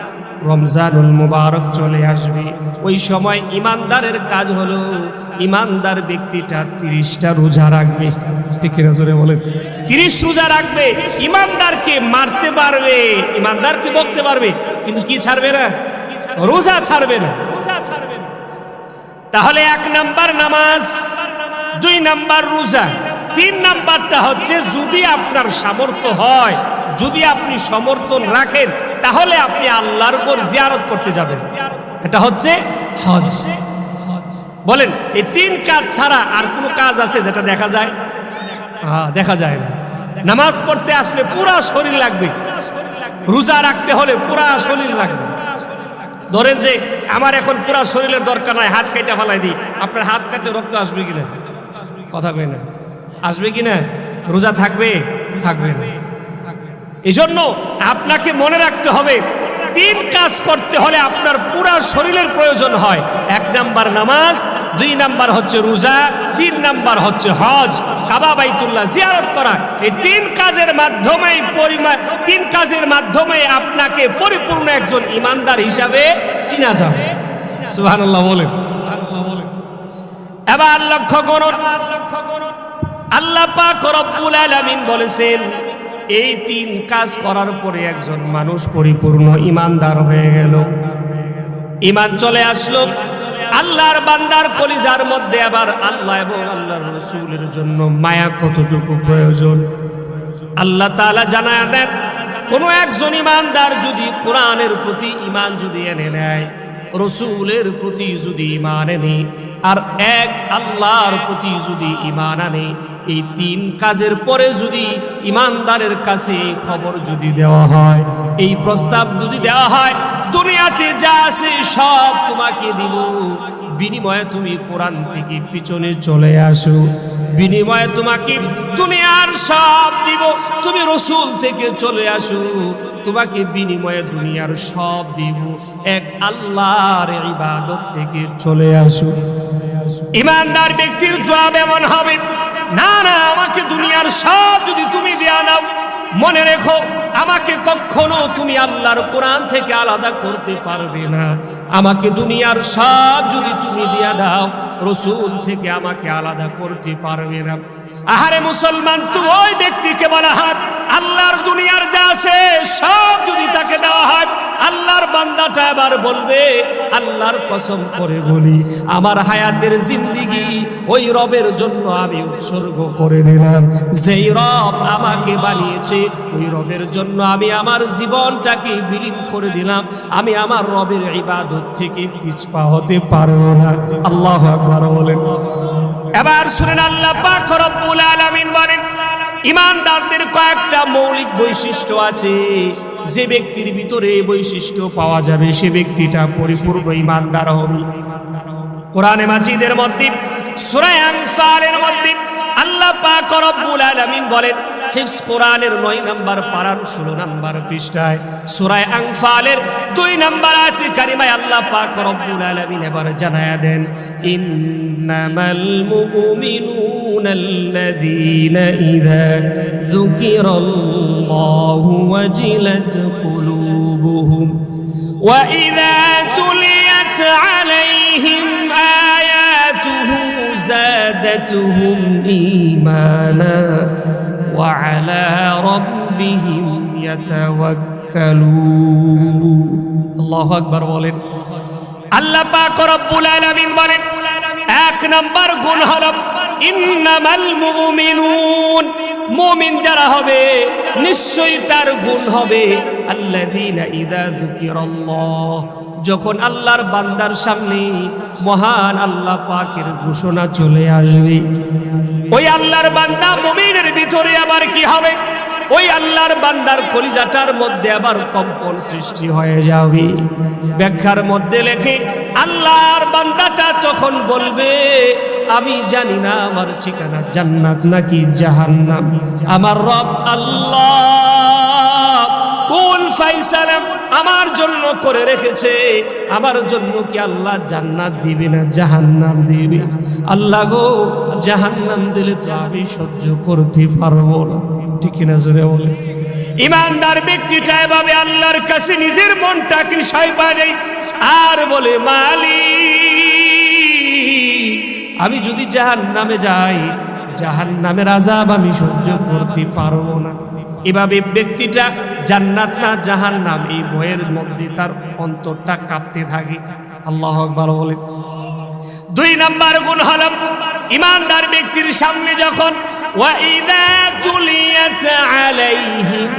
রমজানুল মুবারক চলে আসবে। ওই সময় ইমানদারের কাজ হলো ইমানদার ব্যক্তিটা 30টা রোজা রাখবে। ঠিক না? জোরে বলেন। 30 রোজা রাখবে। ইমানদারকে মারতে পারবে, ইমানদারকে বকতে পারবে, কিন্তু কি ছাড়বে না? রোজা ছাড়বে না। তাহলে 1 নাম্বার নামাজ, 2 নাম্বার রোজা, 3 নাম্বারটা হচ্ছে যদি আপনার সামর্থ্য হয়, যদি আপনি সমর্থন রাখেন, তাহলে আপনি আল্লাহর উপর জিয়ারত করতে যাবেন। এটা হচ্ছে হজ। বলেন, এই 3 কাজ ছাড়া আর কোনো কাজ আছে যেটা দেখা যায়? দেখা যায় না। নামাজ পড়তে আসলে পুরা শরীর লাগবে, রোজা রাখতে হলে পুরা শরীর লাগবে। ধরেন যে আমার এখন পুরা শরীরের দরকার নাই, হাত কেটে ফেলাই দিই, আপনার হাত কাটলে রক্ত আসবে কিনা? কথা কই না? আসবে কিনা? রোজা থাকবে? থাকবে না। এই জন্য আপনাকে মনে রাখতে হবে 3 কাজ করতে হলে আপনার পুরা শরীরের প্রয়োজন হয়। 1 নাম্বার নামাজ, 2 নাম্বার হচ্ছে রোজা, 3 নাম্বার হচ্ছে হজ, কাবা বাইতুল্লাহ জিয়ারত করা। এই 3 কাজের মাধ্যমে 3 কাজের মাধ্যমে আপনাকে পরিপূর্ণ একজন ইমানদার হিসাবে চিনা যাবে। সুবহানাল্লাহ বলেন। এবার লক্ষ্য করুন, আল্লাহ পাক রব্বুল আলামিন বলেছেন এই 3 কাজ করার পরে একজন মানুষ পরিপূর্ণ ইমানদার হয়ে গেল, ইমান চলে আসলো। আল্লাহর বান্দার কলিজার মধ্যে আবার আল্লাহ এবং আল্লাহর রাসূলের জন্য মায়া কতটুকু প্রয়োজন আল্লাহ তাআলা জানায় দেন। কোন একজন ইমানদার যদি কোরআনের প্রতি ইমান যদি এনে নেয়, রাসূলের প্রতি যদি ইমান এনে, আর এক আল্লাহর প্রতি যদি ইমান আনে, এই 3 কাজের পরে যদি ইমানদারের কাছে এই খবর যদি দেওয়া হয়, এই প্রস্তাব যদি দেওয়া হয়, দুনিয়াতে যা আছে সব তোমাকে দিব, বিনিময়ে তুমি কোরআন থেকে পিছনে চলে আসো, বিনিময়ে তোমাকে দুনিয়ার সব দিব, তুমি রাসূল থেকে চলে আসো, তোমাকে বিনিময়ে দুনিয়ার সব দিব, এক আল্লাহর ইবাদত থেকে চলে আসো। ইমানদার ব্যক্তির জবাব এমন হবে, না না, আমাকে দুনিয়ার সব যদি তুমি দেয়া নাও, মনে রেখো আমাকে কখনো তুমি আল্লাহর কোরআন থেকে আলাদা করতে পারবে না। আমাকে দুনিয়ার সব যদি তুমি দিয়া দাও, রাসূল থেকে আমাকে আলাদা করতে পারবে না। আহারে মুসলমান, তো ওই ব্যক্তিকে বলা হয় আল্লাহর দুনিয়ার যা আছে সব যদি তাকে দেওয়া হয়, আল্লাহর বান্দাটা এবার বলবে আল্লাহর কসম করে বলি আমার হায়াতের জিন্দেগি ওই রবের জন্য আমি উৎসর্গ করে দিলাম। যেই রব আমাকে বানিয়েছে ওই রবের জন্য আমি আমার জীবনটাকে বিলীন করে দিলাম। আমি আমার রবের ইবাদত থেকে পিছপা হতে পারবো না। আল্লাহু আকবার বলেন। এবার শুনেন, আল্লাহ পাক রব্বুল আলামিন বলেন ঈমানদারদের কয়েকটা মৌলিক বৈশিষ্ট্য আছে, যে ব্যক্তির ভিতরে এই বৈশিষ্ট্য পাওয়া যাবে সে ব্যক্তিটা পরিপূর্ণ ঈমানদার হবে। কোরআনে মাজিদের মধ্যে সূরা আনফালের মধ্যে আল্লাহ পাক রব্বুল আলামিন বলেন, হিফজ কোরআনের 9 নম্বর পারার 16 নম্বর পৃষ্ঠায় সূরা আনফালের 2 নম্বর আয়াতে কারিমায় আল্লাহ পাক রব্বুল আলামিন এবার জানায়া দেন, ইন্নামাল মুমিনুনাল্লাযীনা ইযা যুকিরাল্লাহু ওয়াজিলাত কুলুবুহুম ওয়া ইযা তুলিয়াত আলাইহিম আয়াতুহু زادتهم إيمانا وعلى ربهم يتوكلون الله أكبر বলেন। আল্লাহ পাক রব্বুল আলামিন বলেন 1 নম্বর গুণ হলো ইন্নামাল মুমিনুন, মুমিন যারা হবে নিশ্চয়ই তার গুণ হবে আল্লাযীনা ইযা যুকিরাল্লাহ, যখন আল্লাহর বান্দার সামনে মহান আল্লাহ পাকের ঘোষণা চলে আসবে ওই আল্লাহর বান্দা মুমিনের ভিতরে আবার কি হবে, ওই আল্লাহর বান্দার কলিজাটার মধ্যে আবার কম্পন সৃষ্টি হয়ে যাবে। ব্যাখ্যার মধ্যে লেখে আল্লাহর বান্দাটা তখন বলবে আমি জানি না আমার ঠিকানা জান্নাত নাকি জাহান্নাম, আমার রব আল্লাহ কোন ফয়সালা আমার জন্য করে রেখেছে, আমার জন্য কি আল্লাহ জান্নাত দিবে না জাহান্নাম দিবে? আল্লাহ গো জাহান্নাম দিলে তো আমি সহ্য করতে পারবো না, ঠিক না? জোরে বলে। ঈমানদার ব্যক্তিটা এভাবে আল্লাহর কাছে নিজের মনটাকে সাইবা দেয় আর বলে মালিক আমি যদি জাহান্নামে যাই জাহান্নামের আযাব আমি সহ্য করতে পারবো না। এভাবে ব্যক্তিটা জান্নাত না জাহান্নাম এই ভয়ের মধ্যে তার অন্তরটা কাঁপতে থাকে। আল্লাহু আকবার বলেন। 2 নম্বর গুণ হলো ঈমানদার ব্যক্তির সামনে যখন ওয়া ইযা তুলিয়াত আলাইহিম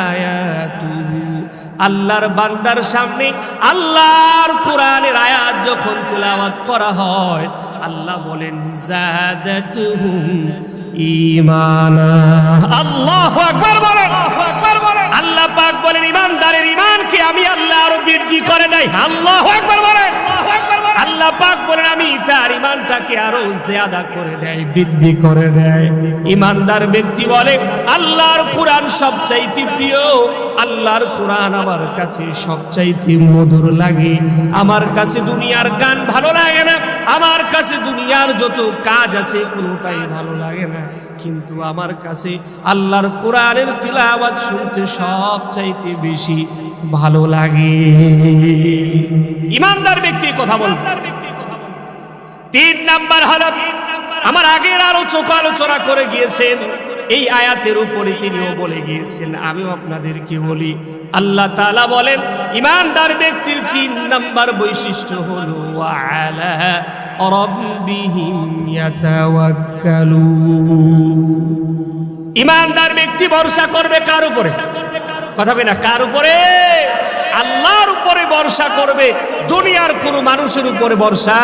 আয়াতুহু, আল্লাহর বান্দার সামনে আল্লাহর কোরআনের আয়াত যখন তেলাওয়াত করা হয় আল্লাহ বলেন যাদাতুহুম ঈমানা। আল্লাহু আকবার বলেন। আল্লাহ পাক বলেন ঈমানদারের ঈমানকে আমি আল্লাহ আরো বৃদ্ধি করে দেই। আল্লাহু আকবার বলেন। আল্লাহ পাক বলেন আমি তার ঈমানটাকে আরো জিয়াদা করে দেই, বৃদ্ধি করে দেয়। ঈমানদার ব্যক্তি বলে আল্লাহর কোরআন সবচাইতে প্রিয়, আল্লাহর কোরআন আমার কাছে সবচাইতে মধুর লাগে, আমার কাছে দুনিয়ার গান ভালো লাগে না, আমার কাছে দুনিয়ার যত কাজ আছে কোনোটাই ভালো লাগে না, কিন্তু আমার কাছে আল্লাহর কোরআনের তিলাওয়াত শুনতে সবচাইতে বেশি ভালো লাগে। ঈমানদার ব্যক্তি কথা বল। 3 নাম্বার হলো আমার আগের আলোচনা করে গিয়েছেন এই আয়াতের উপরে তিনিও বলে গিয়েছেন, আমিও আপনাদেরকে বলি। আল্লাহ তাআলা বলেন ঈমানদার ব্যক্তির 3 নাম্বার বৈশিষ্ট্য হলো ওয়ালা রাব্বিহিম ইয়াতাওয়াক্কালুন। ঈমানদার ব্যক্তি ভরসা করবে কার উপরে? কথা কই না, কার উপরে? আল্লাহর উপরে ভরসা করবে, দুনিয়ার কোনো মানুষের উপরে ভরসা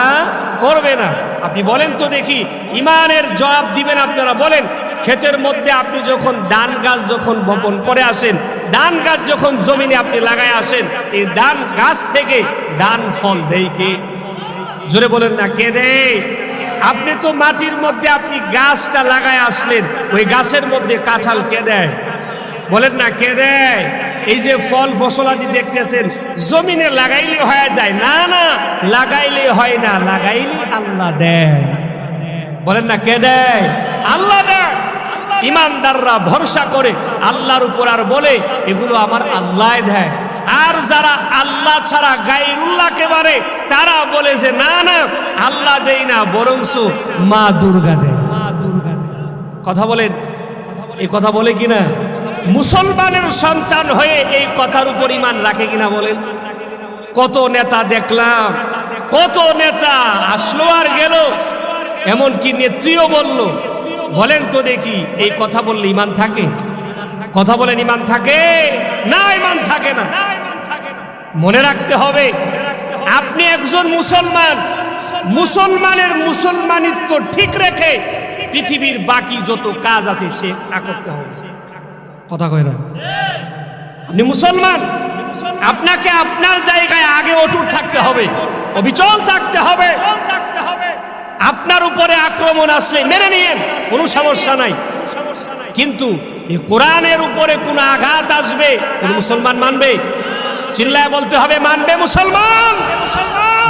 করবে না। আপনি বলেন তো দেখি, ঈমানের জবাব দিবেন আপনারা বলেন। ক্ষেতের মধ্যে আপনি যখন ধান গাছ যখন বপন করে আসেন, ধান গাছ যখন জমিনে আপনি লাগায় আসেন, এই ধান গাছ থেকে ধান ফল দেয় কে? জোরে বলেন না, কে দেয়? আপনি তো মাটির মধ্যে আপনি গাছটা লাগায় আসলেন, ওই গাছের মধ্যে কাঁঠাল কে দেয়? বলেন না, কে দেয়? এই যে ফল ফসলাদি দেখতেছেন জমিনে লাগাইলে হয়ে যায় না, না লাগাইলে হয় না, লাগাইলে আল্লাহ দেয়। বলেন না, কে দেয়? আল্লাহ দেয়। ঈমানদাররা ভরসা করে আল্লাহর উপর আর বলে এগুলো আমার আল্লাহ দেয়। আর যারা আল্লাহ ছাড়া গায়রুল্লাহকে মানে তারা বলে যে না না আল্লাহ দেয় না, বরংস মা দুর্গা দেয়। মা দুর্গা দেয়। কথা বলেন, এই কথা বলে কিনা? মুসলমানের সন্তান হয়ে এই কথার উপর ঈমান রাখে কিনা বলেন? কত নেতা দেখলাম, কত নেতা আসলো আর গেল, এমনকি নেত্রীও বলল। বলেন তো দেখি, এই কথা বললে ঈমান থাকে? কথা বলেন, ঈমান থাকে না? ঈমান থাকে না। মনে রাখতে হবে, আপনি একজন মুসলমান, মুসলমানের মুসলমানিত্ব ঠিক রেখে পৃথিবীর বাকি যত কাজ আছে সে করতে হবে। কথা কয় না? আপনি মুসলমান, আপনাকে আপনার জায়গায় আগে অটুট থাকতে হবে, অবিচল থাকতে হবে। আপনার উপরে আক্রমণ আসলে মেনে নিয়েন, কোনো সমস্যা নাই। কিন্তু এই কোরআনের উপরে কোনো আঘাত আসবে, কোন মুসলমান মানবে? চিল্লায় বলতে হবে, মানবে মুসলমান,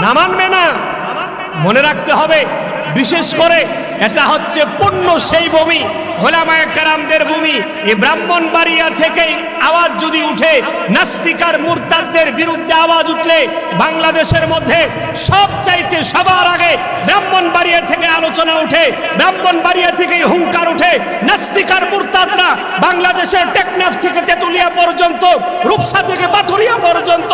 না মানবে না। মনে রাখতে হবে, বিশেষ করে এটা হচ্ছে পূর্ণ সেই ভূমি, ওলামায়ে কেরামদের ভূমি। এই ব্রাহ্মণবাড়িয়া থেকেই আওয়াজ যদি উঠে, নাস্তিকার মুরতাদদের বিরুদ্ধে আওয়াজ উঠলে বাংলাদেশের মধ্যে সবচাইতে সবার আগে ব্রাহ্মণবাড়িয়া থেকে আলোচনা উঠে, ব্রাহ্মণবাড়িয়া থেকেই হুঙ্কার উঠে। নাস্তিকার মুরতাদরা বাংলাদেশের টেকনাফ থেকে তেতুলিয়া পর্যন্ত, রূপসা থেকে পাথুরিয়া পর্যন্ত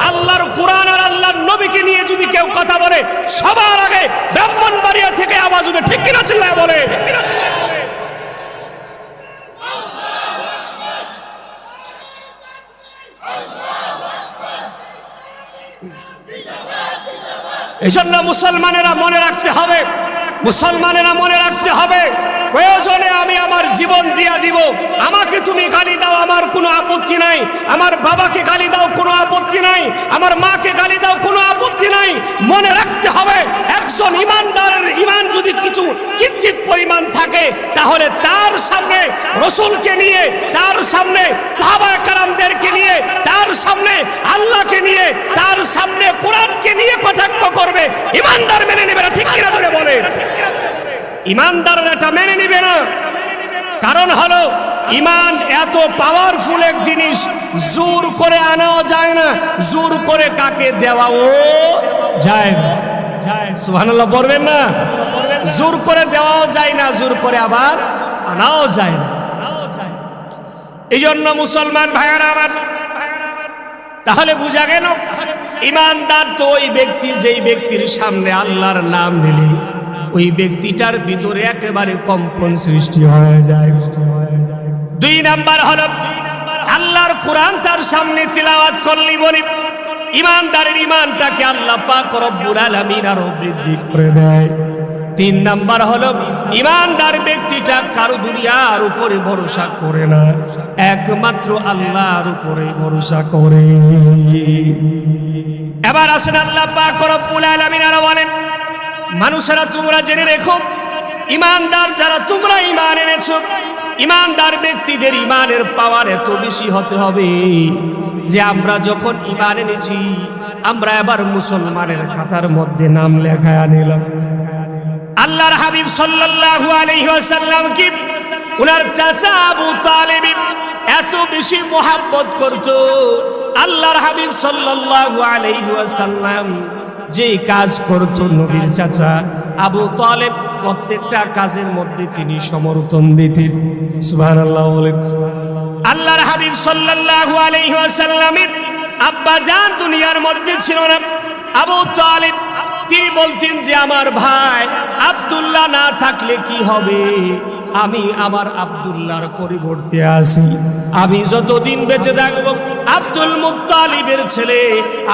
আল্লাহর কোরআন আর আল্লাহর নবীকে নিয়ে যদি কেউ কথা বলে, সবার আগে ব্রাহ্মণবাড়িয়া থেকে আওয়াজ উঠে। ঠিক কিনা চিল্লায় বলে? এজন্য মুসলমানেরা মনে রাখতে হবে, মুসলমানেরা মনে রাখতে হবে, প্রয়োজনে আমি আমার জীবন দিয়া দিব। আমাকে তুমি গালি দাও, আমার কোনো আপত্তি নাই। আমার বাবাকে গালি দাও, কোনো আপত্তি নাই। আমার মাকে গালি দাও, কোনো আপত্তি নাই। মনে রাখতে হবে, একজন ইমানদারের ইমান যদি কিছু কিঞ্চিত পরিমাণ থাকে, তাহলে তার সামনে রসুলকে নিয়ে, তার সামনে সাহাবায়ে কেরামদেরকে নিয়ে, তার সামনে আল্লাহকে নিয়ে, তার সামনে কোরআনকে নিয়ে কটাক্ষ করবে। ইমানদার মেনে নেবে না। ঠিক কিনা ধরে বলে? ইমানদাররা এটা মেনে নিবে না। কারণ হলো, ইমান এত পাওয়ারফুল এক জিনিস, জোর করে আনাও যায় না, জোর করে কাকে দেওয়াও যায় না। সুবহানাল্লাহ পড়বেন না? জোর করে দেওয়াও যায় না, জোর করে আবার আনাও যায় না। এই জন্য মুসলমান ভাইয়েরা আমার, তাহলে বোঝা গেল ইমানদার তো ওই ব্যক্তি যেই ব্যক্তির সামনে আল্লাহর নাম নিলে ওই ব্যক্তিটার ভিতরে একেবারে কম্পন সৃষ্টি হয়ে যায়। দুই নাম্বার হলো, আল্লাহর কোরআন তার সামনে তিলাওয়াত করলি বলি ইমানদারের ইমানটাকে আল্লাহ পাক রব্বুল আলামিন আরো বৃদ্ধি করে দেয়। তিন নাম্বার হলো, ইমানদার ব্যক্তিটা কারো দুনিয়ার উপরে ভরসা করে না, একমাত্র আল্লাহর উপরে ভরসা করে। এবার আসেন, আল্লাহ পাক রব্বুল আলামিন আরো বলেন, মানুষেরা তোমরা জেনে রেখো, ইমানদার যারা তোমরা ঈমান এনেছো, ইমানদার ব্যক্তিদের ঈমানের পাওয়ার এত বেশি হতে হবে যে আমরা যখন ঈমান এনেছি, আমরা এবার মুসলমানের খাতার মধ্যে নাম লেখায়া নিলাম। আল্লাহর হাবিব সাল্লাল্লাহু আলাইহি ওয়াসাল্লাম কি উনার চাচা আবু তালেব এত বেশি মোহাব্বত করত। আল্লাহর হাবিব সাল্লাল্লাহু আলাইহি ওয়াসাল্লাম যে কাজ করত, নবীর চাচা আবু তালেব প্রত্যেকটা কাজের মধ্যে তিনি সমর্থন দিতেন। সুবহানাল্লাহ বলেন। আল্লাহর হাবিব সাল্লাল্লাহু আলাইহি ওয়াসাল্লামের আব্বা জান দুনিয়ার মধ্যে ছিল না, আবু তালেব। তিনি বলতেন যে আমার ভাই আব্দুল্লাহ না থাকলে কি হবে, আমি আমার আব্দুল্লাহর পরিবর্তে আসি। আমি যতদিন বেঁচে থাকবো, আব্দুল মুত্তালিবের ছেলে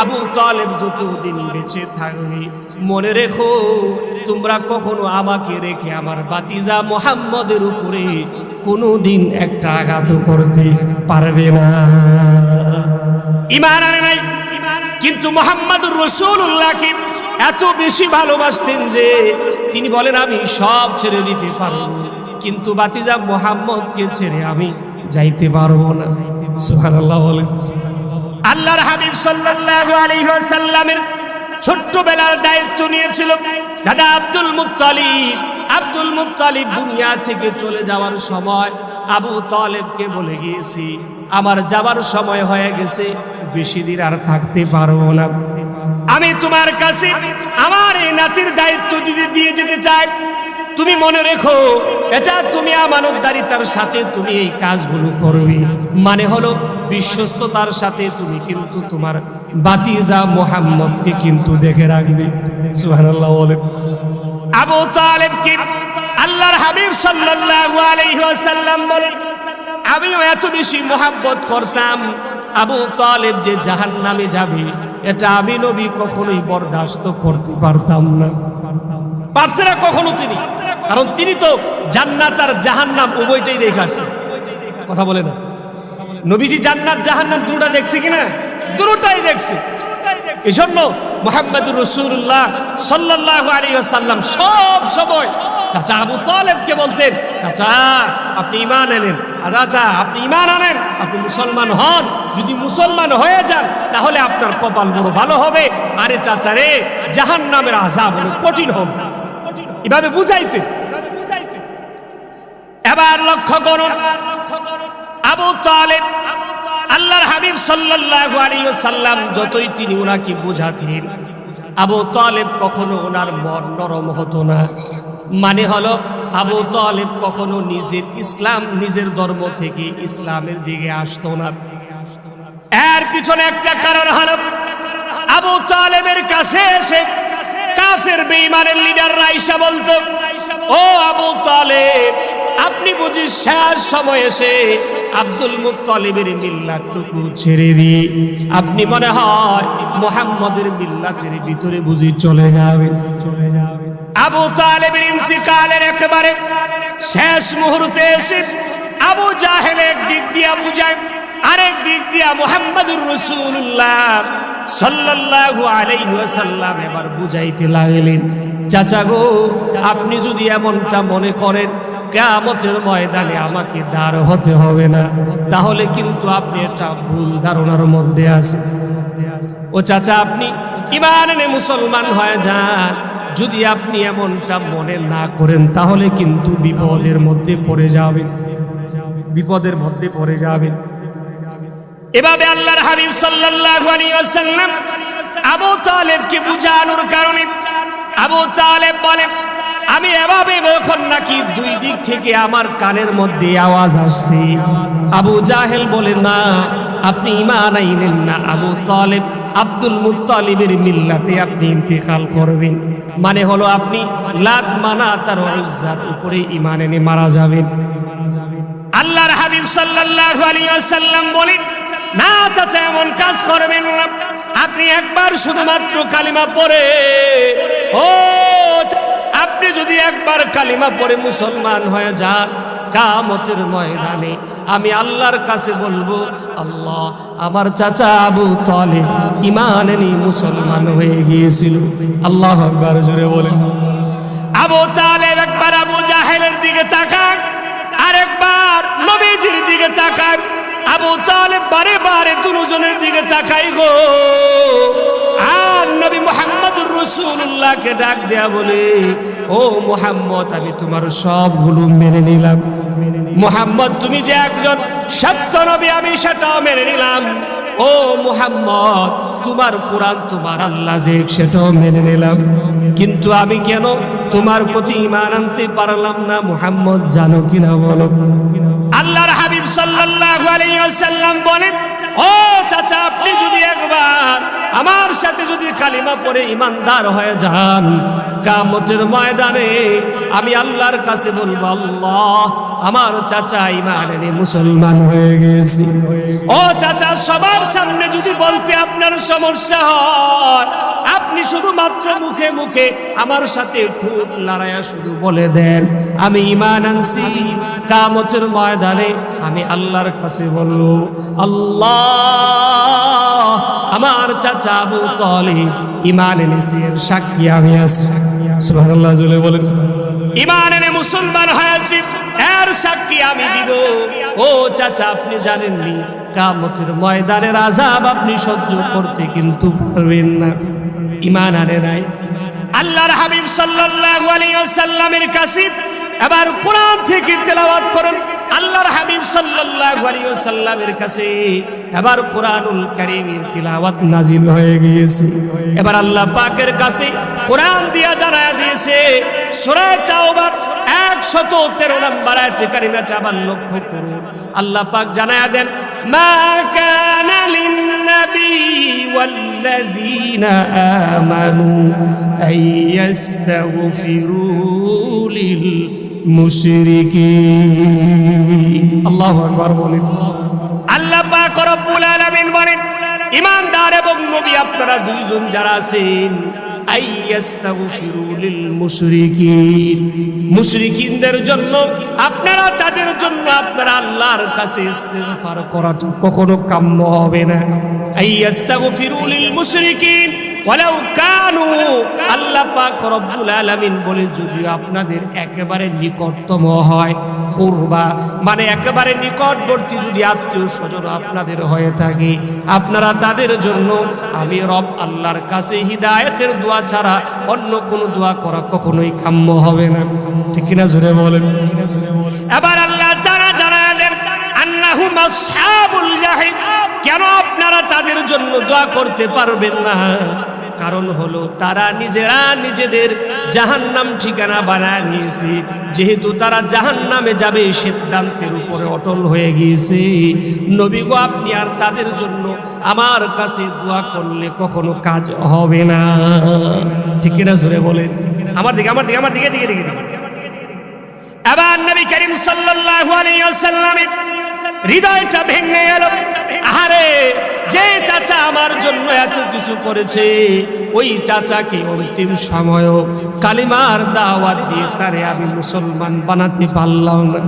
আবু তালেব যতদিন বেঁচে থাকবে, মনে রেখো তোমরা কখনো আমাকে রেখে আমার ভাতিজা মুহাম্মদের উপরে কোনোদিন একটা আঘাত করতে পারবে না। ঈমান আনে নাই, কিন্তু মুহাম্মদুর রাসূলুল্লাহকে এত বেশি ভালোবাসতেন যে তিনি বলেন আমি সব ছেড়ে দিতে পারবো, কিন্তু ভাতিজা মুহাম্মদকে ছেড়ে আমি যাইতে পারবো না। সুবহানাল্লাহ বলেন। আল্লাহর হাবিব সাল্লাল্লাহু আলাইহি ওয়াসাল্লামের ছোট্টবেলার দায়িত্ব নিয়েছিল দাদা আব্দুল মুত্তালিব। আব্দুল মুত্তালিব দুনিয়া থেকে চলে যাওয়ার সময় আবু তালেবকে বলে গিয়েছি, আমার যাবার সময় হয়ে গেছে, বেশি দিন আর থাকতে পারবো না। আমি তোমার কাছে আমার এই নাতির দায়িত্ব দিয়ে যেতে চাই। তুমি মনে রেখো এটা তুমি আমানতদারিতার সাথে তুমি এই কাজগুলো করবে, মানে হলো বিশ্বস্ততার সাথে তুমি কিন্তু তোমার বাতিজা মুহাম্মদকে কিন্তু দেখে রাখবে। সুবহানাল্লাহ বলেন। আবু তালেবকে আল্লাহর হাবিব সাল্লাল্লাহু আলাইহি ওয়াসাল্লাম বলেন, আমিও এত বেশি মহব্বত করতাম, আবু তালেব যে জাহান্নামে যাবে এটা আমি নবী কখনোই বরদাস্ত করতে পারতাম না, পারতেন না কখনো তিনি, কারণ তিনি তো জান্নাত আর জাহান্নাম উভয়টাই দেখে আসছেন। কথা বলে না, নবীজি জান্নাত জাহান্নাম দুটোটা দেখছে কিনা? দুটোটাই দেখছে। এই জন্য মুহাম্মদুর রাসূলুল্লাহ সাল্লাল্লাহু আলাইহি ওয়াসাল্লাম সব সময় চাচা আবু তালেবকে বলতেন, চাচা আপনি ঈমান আনেন, চাচা আপনি ঈমান আনেন, আপনি মুসলমান হন, যদি মুসলমান হয়ে যান তাহলে আপনার কপাল বড় ভালো হবে, আরে চাচা রে জাহান্নামের আযাব হলো কঠিন হবে, এভাবে বুঝাইতেন। এবার লক্ষ্য করুন, আবু তালেব আল্লাহর হাবিব সাল্লাল্লাহু আলাইহি ওয়াসাল্লাম যতই তিনি ওনাকে বোঝাতেন, আবু তালেব কখনো ওনার মন নরম হতো না, মানে হলো আবু তালেব কখনো নিজের ইসলাম নিজের ধর্ম থেকে ইসলামের দিকে আসতো না। এর পিছনে একটা কারণ হলো আবু তালেবের কাছে এসে কাফের বেঈমানের লিডাররা আইসা বলতো, ও আবু তালেব আপনি বুঝি শেষ সময় এসে আব্দুল মুত্তালিবের মিল্লাতটুকু ছেড়ে দিয়ে আপনি মনে হয় মুহাম্মদের মিল্লাতের ভিতরে বুঝি চলে যাবেন। আবু তালেবের ইন্তিকালের একেবারে শেষ মুহূর্তে এসে আবু জাহেল এক দিক দিয়া বুঝায়, আরেক দিক দিয়া মুহাম্মদুর রাসূলুল্লাহ সাল্লাল্লাহু আলাইহি ওয়াসাল্লাম এবার বুঝাইতে লাগলেন, চাচা গো আপনি যদি এমনটা মনে করেন কিয়ামতের ময়দানে আমাকে দাঁড় হতে হবে না, তাহলে কিন্তু আপনি এটা ভুল ধারণার মধ্যে আছেন। ও চাচা আপনি ঈমান এনে মুসলমান হয়ে যান, যদি আপনি এমনটা মনে না করেন তাহলে কিন্তু বিপদের মধ্যে পড়ে যাবেন, বিপদের মধ্যে পড়ে যাবেন। এভাবে আল্লাহর হাবিব সাল্লাল্লাহু আলাইহি ওয়াসাল্লাম আবু তালেবকে বুঝানোর কারণে আবু তালেব বলেন, আমি এভাবে যখন নাকি দুই দিক থেকে আমার কানের মধ্যে আওয়াজ আসছে, আবু জাহেল বলে না আপনি ঈমান আইনেন না, আবু তালেব আব্দুল মুত্তালিবের মিল্লাতে আপনি ইন্তেকাল করবেন, মানে হলো আপনি লাত মানাত আর উজ্জার উপরে ঈমান এনে মারা যাবেন। আল্লাহর হাবিব সাল্লাল্লাহু আলাইহি ওয়াসাল্লাম বলেন, না চাচা এমন কাজ করবেন না, আপনি একবার শুধুমাত্র কালিমা পড়ে, ও আপনি যদি একবার কালিমা পড়ে মুসলমান হয়ে যান, কিয়ামতের ময়দানে আমি আল্লাহর কাছে বলবো, আল্লাহ আমার চাচা আবু তালেব ঈমান এনে মুসলমান হয়ে গিয়েছিল। আল্লাহু আকবার জোরে বলেন। আবু তালেব একবার আবু জাহেলের দিকে তাকায়, আরেকবার নবীজির দিকে তাকায়। আবু তালেব বারে বারে দুজনের দিকে তাকাই গো, আর নবী মুহাম্মদুর রাসূলুল্লাহকে ডাক দেয়া বলে, ও মুহাম্মদ আমি তোমার সবগুলো মেনে নিলাম, মুহাম্মদ তুমি যে একজন সত্য নবী আমি সেটাও মেনে নিলাম, ও মুহাম্মদ তোমার কোরআন তোমার আল্লাহ যে সেটাও মেনে নিলাম, কিন্তু আমি কেন তোমার প্রতি ঈমান আনতে পারলাম না মুহাম্মদ জানো কিনা বলো? আল্লাহর হাবিব সাল্লাল্লাহু আলাইহি ওয়াসাল্লাম বলেন, ও চাচা আপনি যদি একবার আমার সাথে যদি কালিমা পড়ে ঈমানদার হয়ে যান, কিয়ামতের ময়দানে আমি আল্লাহর কাছে বলবো, আল্লাহ আমার চাচা ঈমান এনে মুসলমান হয়ে গেছে। ও চাচা সবার সামনে যদি বলতে আপনার সমস্যা হয়, আপনি শুধুমাত্র মুখে মুখে আমার সাথে ঠোঁট লড়াইয়া শুধু বলে দেন আমি ঈমান আনছি, কিয়ামতের ময়দানে আমি আল্লাহর কাছে বলবো, আল্লাহ আমার চাচা আবু তালেব ঈমান এনেছে এর সাক্ষী আমি আছি। সুবহানাল্লাহ জোরে বলেন। ঈমান এনে মুসলমান হয়েছে এর সাক্ষী আমি দিব। ও চাচা আপনি জানেননি কিয়ামতের ময়দানের আযাব আপনি সহ্য করতে কিন্তু পারবেন না, ঈমান আনে নাই। আল্লাহর হাবিব সাল্লাল্লাহু আলাইহি ওয়াসাল্লামের কাছে এবার কোরআন থেকে তেলাওয়াত করুন। আল্লাহর হাবিব সাল্লাল্লাহু আলাইহি ওয়াসাল্লামের কাছে এবার কোরআনুল কারীমের তিলাওয়াত নাজিল হয়ে গিয়েছে। এবার আল্লাহ পাকের কাছে কোরআন দিয়া জানায়া দিয়েছে, সূরা তাওবার 113 নম্বর আয়াতে কারিমাটা আবার লক্ষ্য করুন। আল্লাহ পাক জানায়া দেন, মা কানা লিন-নবী ওয়াল্লাযীনা আমানু আইয়াস্তাগফিরু লিল মুশরিকিন। আল্লাহু আকবার বলেন। আল্লাহ পাক রব্বুল আলামিন বলেন, ঈমানদার এবং নবী আপনারা দুইজন যারা আছেন, আইয়াস্তাগফিরু লিল মুশরিকিন, মুশরিকিনদের জন্য আপনারা তাদের জন্য আপনারা আল্লাহর কাছে ইস্তিগফার করাটা কখনো কাম্য হবে না। আইয়াস্তাগফিরু লিল মুশরিকিন ওয়ালাউ কানু, আল্লাহ পাক রব্বুল আলামিন বলে যদিও আপনাদের একেবারে নিকটতম হয়, কুরবা মানে একেবারে নিকটবর্তী যদি আত্মীয় স্বজন আপনাদের হয়ে থাকে, আপনারা তাদের জন্য আমি রব আল্লাহর কাছে হিদায়াতের দোয়া ছাড়া অন্য কোনো দোয়া করা কখনোই কাম্য হবে না। ঠিক কিনা জোরে বলেন। এবার আল্লাহ তাআলা জানালেন আন্নাহুম আসহাবুল জাহিম, কেন আপনারা তাদের জন্য দোয়া করতে পারবেন না? কারণ হলো তারা নিজেরা নিজেদের জাহান্নাম ঠিকানা বানায় নিয়েছে। যেহেতু তারা জাহান্নামে যাবে সিদ্ধান্তের উপরে অটল হয়ে গিয়েছে, নবী গো আপনি আর তাদের জন্য আমার কাছে দোয়া করলে কখনো কাজ হবে না। ঠিক কিনা জোরে বলেন। আমার দিকে আমার দিকে আমার দিকে দিকে দিকে এবার নবী করিম সাল্লাল্লাহু আলাইহি ওয়াসাল্লামের হৃদয়টা ভেঙে গেল। আরে যে চাচা আমার জন্য এত কিছু করেছে, ওই চাচাকে অন্তিম সময়ও কালিমার দাওয়াত দিয়ে তারে আমি মুসলমান বানাতে পারলাম না।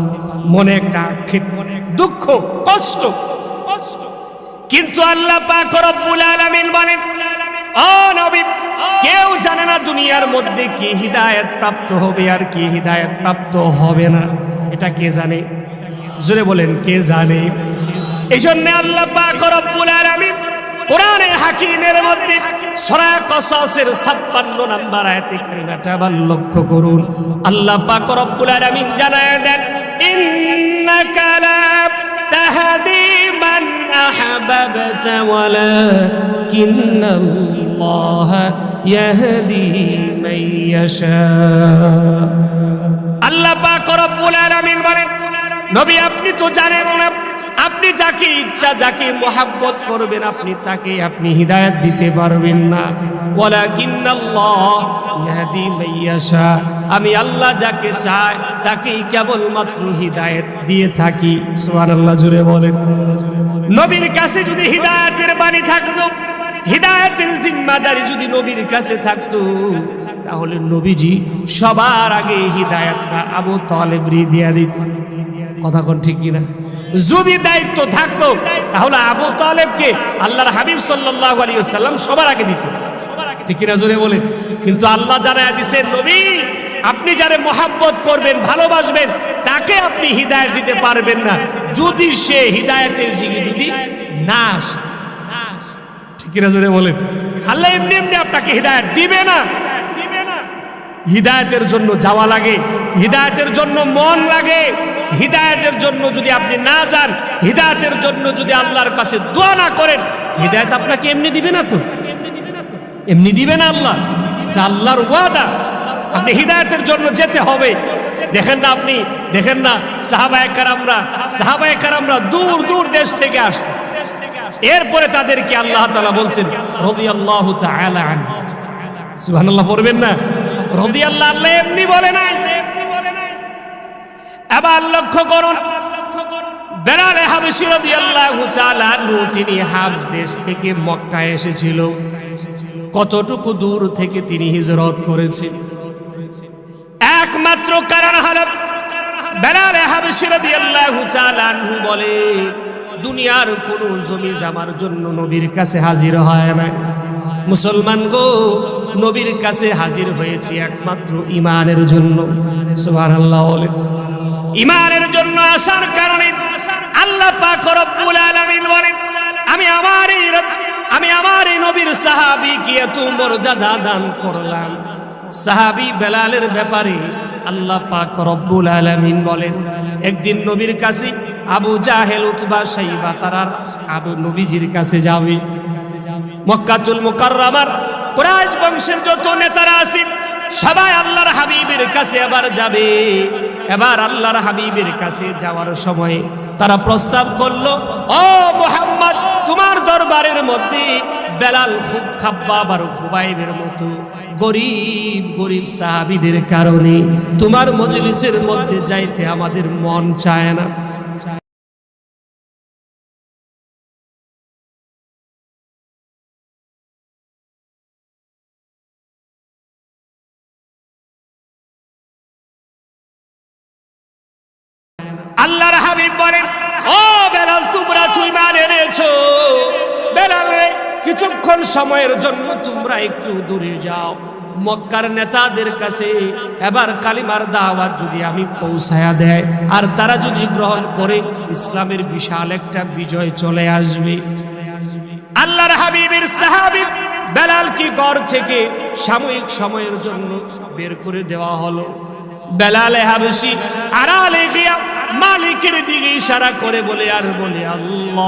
মনে একটা আক্ষেপ, দুঃখ, কষ্ট। কিন্তু আল্লাহ পাক রব্বুল আলামিন বলেন, ও নবী, কেউ জানে না দুনিয়ার মধ্যে কে হিদায়াত প্রাপ্ত হবে আর কে হিদায়াত প্রাপ্ত হবে না। এটা কে জানে? জোরে বলেন, কে জানে? এই জন্য আল্লাহ পাক রব্বুল আলামিন কোরআনে হাকিমের মধ্যে সূরা কসসের 56 নম্বর আয়াতে কারিমাটা আবার লক্ষ্য করুন। আল্লাহ পাক রব্বুল আলামিন জানায় দেন, ইন্নাকা লা তাহদি মান আহবাবতা ওয়ালাকিন্নাল্লাহা ইয়াহদি মান ইয়াশা। আল্লাহ পাক রব্বুল আলামিন বলেন, নবী আপনি তো জানেন না, আপনি যাকে ইচ্ছা যাকে মহব্বত করবেন আপনি তাকে আপনি হিদায়াত দিতে পারবেন না। ওয়ালাকিন্নাল্লাহ ইয়াহদি মান ইয়াশা, আমি আল্লাহ যাকে চাই তাকেই কেবলমাত্র হিদায়াত দিয়ে থাকি। সুবহানাল্লাহ, জোরে বলেন। নবীর কাছে যদি হিদায়াতের বাণী থাকতো, হিদায়াতের জিম্মাদারি যদি নবীর কাছে থাকতো, তাহলে নবীজি সবার আগে হিদায়াতটা আবু তালেবরে দিয়ে দিত। কথা কোন ঠিক কিনা? যদি দায়িত্ব থাকতো তাহলে আবু তালেবকে আল্লাহর হাবিব সাল্লাল্লাহু আলাইহি ওয়াসাল্লাম সবার আগে দিত। ঠিক কিনা জোরে বলেন। কিন্তু আল্লাহ জানায়া দিয়েছেন, নবী আপনি যারে মহব্বত করবেন ভালোবাসবেন তাকে আপনি হিদায়াত দিতে পারবেন না যদি সে হিদায়াতের দিকে যদি না আসে। ঠিক কিনা জোরে বলেন। আল্লাহ এমনি এমনি আপনাকে হিদায়াত দিবে না। হিদায়াতের জন্য যাওয়া লাগে, হিদায়াতের জন্য মন লাগে। হিদায়াতের জন্য যদি আপনি না যান, হিদায়াতের জন্য যদি আল্লাহর কাছে দোয়া না করেন, হিদায়াত আপনাকে এমনি দিবে না। তো এমনি দিবে না আল্লাহ, এটা আল্লাহর ওয়াদা। আপনি হিদায়াতের জন্য যেতে হবে। দেখেন না, আপনি দেখেন না সাহাবায়ে কেরামরা দূর দূর দেশ থেকে আসছে, এরপরে তাদেরকে আল্লাহ তাআলা বলছেন রাদিয়াল্লাহু তাআলা আনহু। সুবহানাল্লাহ পড়বেন না? রাদিয়াল্লাহু, আল্লাহ এমনি বলে নাই। এবার লক্ষ্য করুন, বেলাল হাবশী রাদিয়াল্লাহু তাআলা আনহু তিনি হাবশ দেশ থেকে মক্কায় এসেছিল। কতটুকু দূর থেকে তিনি হিজরত করেছেন? একমাত্র কারণ হলো বেলাল হাবশী রাদিয়াল্লাহু তাআলা আনহু বলে, দুনিয়ার কোন জমি জামার জন্য নবীর কাছে হাজির হয় না। মুসলমান গো, নবীর কাছে হাজির হয়েছি একমাত্র ঈমানের জন্য। সুবহানাল্লাহ বলেন। ঈমানের জন্য আসার কারণে আল্লাহ পাক রব্বুল আলামিন বলেন, আমি আমার এই নবীর সাহাবীকে এত মর্যাদা দান করলাম। সাহাবী বেলালের ব্যাপারে আল্লাহ পাক রব্বুল আলামিন বলেন, একদিন নবীর কাছে আবু জাহেল, উতবা, শাইবা তারা আবু নবীজির কাছে যাবে। মক্কাতুল মুকাররমার কুরাইশ বংশের যত নেতারা আছে সবাই আল্লাহর হাবিবের কাছে কাছে এবার যাবে। এবার আল্লাহর হাবিবের কাছে যাওয়ার সময় তারা প্রস্তাব করলো, ও মুহাম্মদ, তোমার দরবারের মধ্যে বেলাল, খুব খাব্বাব আর খুবাইবের মতো গরিব গরিব সাহাবীদের কারণে তোমার মজলিসের মধ্যে যাইতে আমাদের মন চায় না। আল্লাহর হাবিব বলেন, ও বেলাল, তোমরা তো ঈমান এনেছো। বেলাল রে, কিছুক্ষণ সময়ের জন্য তোমরা একটু দূরে যাও, মক্কার নেতাদের কাছে এবার কালিমার দাওয়াত যদি আমি পৌঁছায়া দেয় আর তারা যদি গ্রহণ করে, ইসলামের বিশাল একটা বিজয় চলে আসবে। আল্লাহর হাবিবের সাহাবী বেলাল কি ঘর থেকে সাময়িক সময়ের জন্য বের করে দেওয়া হলো। বেলালে হাবশি আড়ালে গিয়া মালিকের দিকে ইশারা করে বলে আর বলে, আল্লাহ,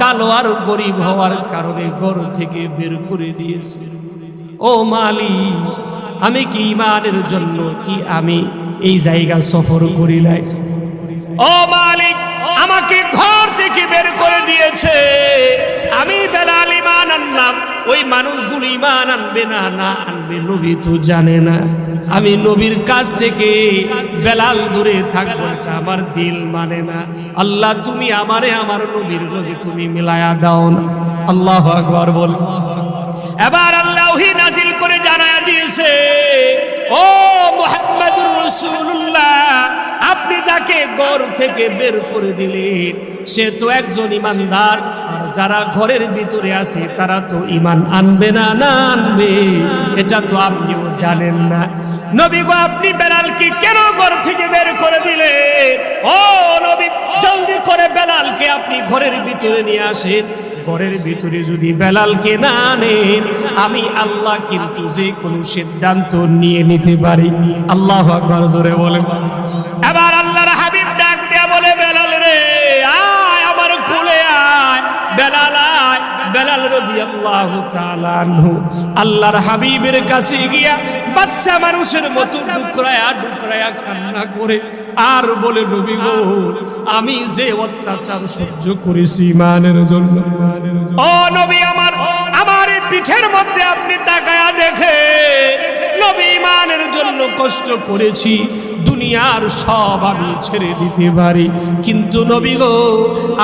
কালো আর গরিব হওয়ার কারণে ঘর থেকে বের করে দিয়েছে। ও মালিক, আমি কি ঈমানের জন্য কি আমি এই জায়গা সফর করি নাই? ও মালিক, আমাকে ঘর থেকে বের করে দিয়েছে। আমি বেলাল ঈমান আনলাম, ওই মানুষগুলো ঈমান আনবে না না আনবে নবী তো জানে না। আমি নবীর কাছ থেকে বেলাল দূরে থাকবো, এটা আমার দিল মানে না। আল্লাহ, তুমি আমারে আমার নবীর লগে তুমি মিলায়া দাও না। আল্লাহু আকবার বল। এবার আল্লাহ ওহী নাজিল করে জানায়া দিয়েছে, ও মুহাম্মদুর রাসূলুল্লাহ, আপনি যাকে ঘর থেকে বের করে দিলেন সে তো একজন ইমানদার, আর যারা ঘরের ভিতরে আছে তারা তো ঈমান আনবে না না আনবে, এটা তো আপনিও জানেন না। নবী গো, আপনি বেলালকে কেন ঘর থেকে বের করে দিলেন? ও নবী, জলদি করে বেলালকে আপনি ঘরের ভিতরে নিয়ে আসেন। ঘরের ভিতরে যদি বেলালকে না আনেন, আমি আল্লাহ কিন্তু যে কোনো সিদ্ধান্ত নিয়ে নিতে পারি। আল্লাহু আকবার জোরে বলেন। এবার আল্লাহর হাবিব ডাক দিয়া বলে, বেলাল রে, আয় আমার কোলে আয়। বেলাল আয়। বেলাল রাদিয়াল্লাহু তাআলা আনহু আল্লাহর হাবিবের কাছে গিয়া বাচ্চা মানুষের মতো ডুকরায়া ডুকরায়া কান্না করে আর বলে, নবী গো, আমি যে অত্যাচার সহ্য করেছি ঈমানের জন্য, ও নবী আমার এই পিঠের মধ্যে আপনি তাকায়া দেখে, নবী ঈমানের জন্য কষ্ট করেছি, দুনিয়ার সব আমি ছেড়ে দিতে পারি, কিন্তু নবী গো,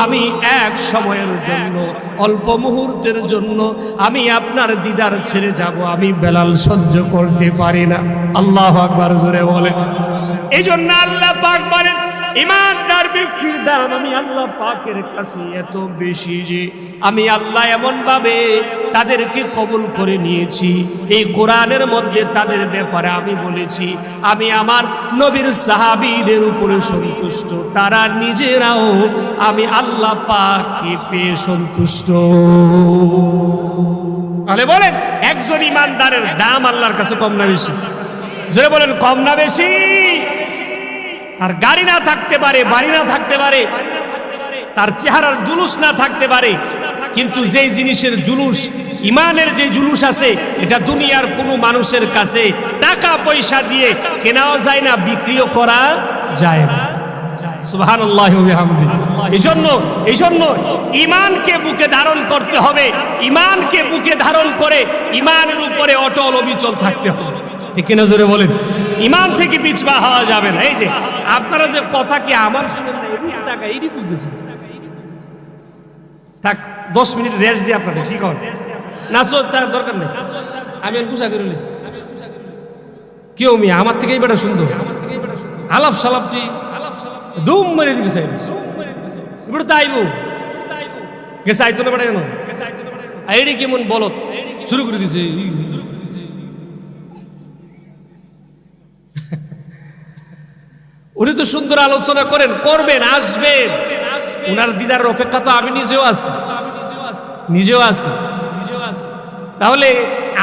আমি এক সময়ের জন্য, অল্প মুহূর্তের জন্য আমি আপনার দিদার ছেড়ে যাব, আমি বেলাল সহ্য করতে পারি না। আল্লাহু আকবার জোরে বলেন। এই জন্য আল্লাহ পাক বলেন, ঈমানদার ব্যক্তির দাম আমি আল্লাহ পাকের কাছে এত বেশি যে আমি আল্লাহ এমন ভাবে তাদেরকে কবুল করে নিয়েছি। এই কোরআনের মধ্যে তাদের ব্যাপারে আমি বলেছি, আমি আমার নবীর সাহাবীদের উপরে সন্তুষ্ট, তারা নিজেরাও আমি আল্লাহ পাককে পেয়ে সন্তুষ্ট। তাহলে বলেন, একজন ঈমানদারের দাম আল্লাহর কাছে কম না বেশি? জোরে বলেন, কম না বেশি? আর গাড়ি না থাকতে পারে, বাড়ি না থাকতে পারে, তার চেহারার জুলুস না থাকতে পারে, কিন্তু যেই জিনিসের জুলুস, ঈমানের যে জুলুস আছে, এটা দুনিয়ার কোনো মানুষের কাছে টাকা পয়সা দিয়ে কেনাও যায় না, বিক্রিও করা যায় না। সুবহানাল্লাহি ওয়া বিহামদিহি। এই জন্য ঈমানকে বুকে ধারণ করতে হবে। ঈমানকে বুকে ধারণ করে ঈমানের উপরে অটল অবিচল থাকতে হবে। ঠিক কিনা জোরে বলেন? ঈমান থেকে পিছপা হওয়া যাবে না। এই যে আপনারা যে কথা কি আমার শুনেন না, এদিক টাকা এইটি বুঝতেছেন, থাক 10 মিনিট রেস্ট দিয়ে আপনাদের ঠিক হবে। নাচো, তার দরকার নেই, আমি গুছা করে নিয়েছি। কেউ মিয়া আমার থেকেই বেটা সুন্দর, আলাপ সালাপটি দুম মেরে দিবি সাইড, এবার তো আইবো গেছে, আইতো না বেটা কেন? এইটি কেমন বলত শুরু করে দিছে। উনি তো সুন্দর আলোচনা করেন, করবেন, আসবেন, উনার দিদার অপেক্ষা তো আমি নিজেও আছি। তাহলে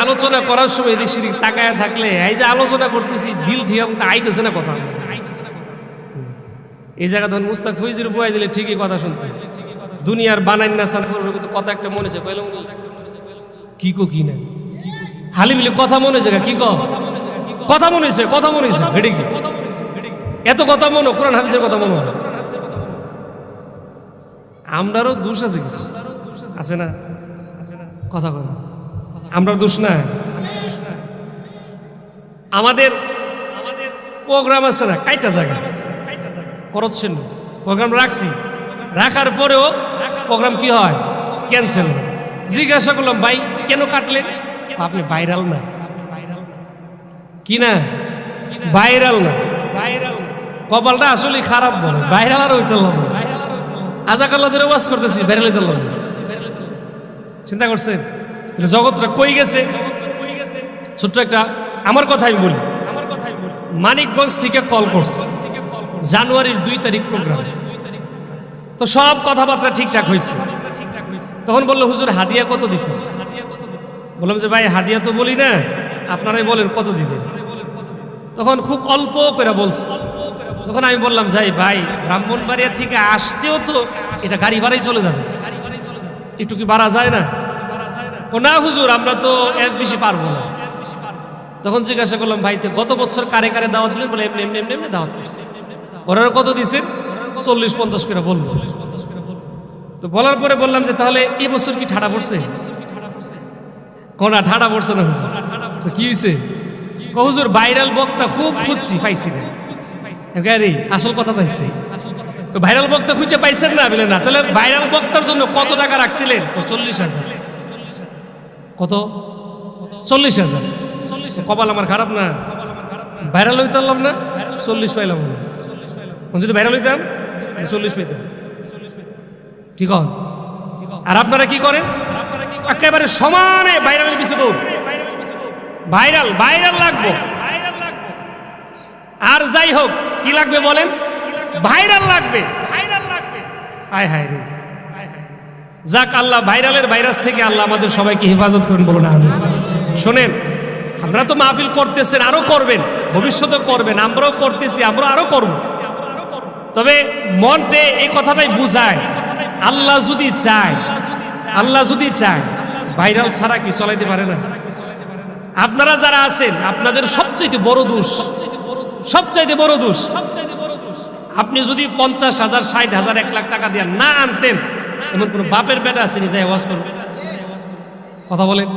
আলোচনা করার সময় এদিক সেদিক তাকায় থাকলে, এই যে আলোচনা করতেছি দিল থেকে আইতেছে না কথা। এই জায়গা তখন মুস্তাক ফৈজির বয়াই দিলে ঠিকই কথা শুনতে, দুনিয়ার বানাই না সানা কথা একটা মনে আছে, কি কো কি না হালিমিলি কথা মনে হয়েছে কি কথা মনে হয়েছে হেডে কি এত কথা মনে কোরআন হাদিসের কথা মনে হয় আমরারও দোষ আছে কিছু আছে না কথা কথা আমরা দোষ না আমাদের প্রোগ্রাম আছে না কয়টা জায়গা করছেন প্রোগ্রাম রাখছি রাখার পরেও প্রোগ্রাম কি হয় ক্যান্সেল জিজ্ঞাসা করলাম ভাই কেন কাটলেন আপনি ভাইরাল না কি না ভাইরাল না কপালটা আসলে খারাপ বলে ভাইরাল আর হইতে হবে আজাকাল্লা ধরে ওয়াজ করতেছি ভাইরাল হইতে হবে চিন্তা করছেন জগৎটা কই গেছে ছোট্ট একটা আমার কথা আমি বলি মানিকগঞ্জ থেকে কল করছে জানুয়ারির 2 তারিখ প্রোগ্রাম তো সব কথাবার্তা ঠিকঠাক হয়েছে তখন বললো হুজুর হাদিয়া কত দিতে বললাম যে ভাই হাদিয়া তো বলি না আপনারাই বলেন কত দিবেন তখন খুব অল্প করে বলছে তখন আমি বললাম যাই ভাই ব্রাহ্মণবাড়িয়া থেকে আসতেও তো এটা গাড়ি ভাড়াই চলে যাবে একটু কি বাড়া যায় না ও না হুজুর আমরা তো এর বেশি পারবো না তখন জিজ্ঞাসা করলাম ভাই তো গত বছর কারে কারে দাওয়াত দিলেন বলে এমনি এমনি এমনি দাওয়াত করছে ওরা কত দিচ্ছেন 40-50 করে বলবো তো বলার পরে বললাম যে তাহলে এই বছর কি ঠাডা পড়ছে কোনা ঠাডা পড়ছে না হুজুর তো কি হয়েছে হুজুর ভাইরাল বক্তা খুব খুঁজছি পাইছি না গাড়ি আসল কথা পাইছি তো ভাইরাল বক্তা খুঁজে পাইছেন না বলে না তাহলে ভাইরাল বক্তার জন্য কত টাকা রাখছিলেন 40,000 কত 40,000 কপাল আমার খারাপ না ভাইরাল হইতে পারলাম না 40 পাইলাম যদি ভাইরাল হইতাম 40 পাইতাম কি কন আর আপনারা কি করেন একেবারে সমানে ভাইরালের পিছে দৌড় ভাইরাল ভাইরাল লাগবো আর যাই হোক কি লাগবে বলেন ভাইরাল লাগবে আয় হায় রে যাক আল্লাহ ভাইরালের ভাইরাস থেকে আল্লাহ আমাদের সবাইকে হেফাজত করেন বলুন আমিন শোনেন আমরা তো মাহফিল করতেছেন আরো করবেন ভবিষ্যতে করবেন আমরাও করতেছি আমরা আরো করব তবে মনটে এই কথাটাই বুঝায় আল্লাহ যদি চায় ভাইরাল ছাড়া কি চলাইতে পারে না আপনারা যারা আছেন আপনাদের সবচেয়ে বড় দোষ আপনি যদি 50,000 60,000 1 লাখ টাকা দিয়ে না আনতেন এমন কোন বাপের বেটা আসেনি যাই ওয়াজ করবে কথা বলেন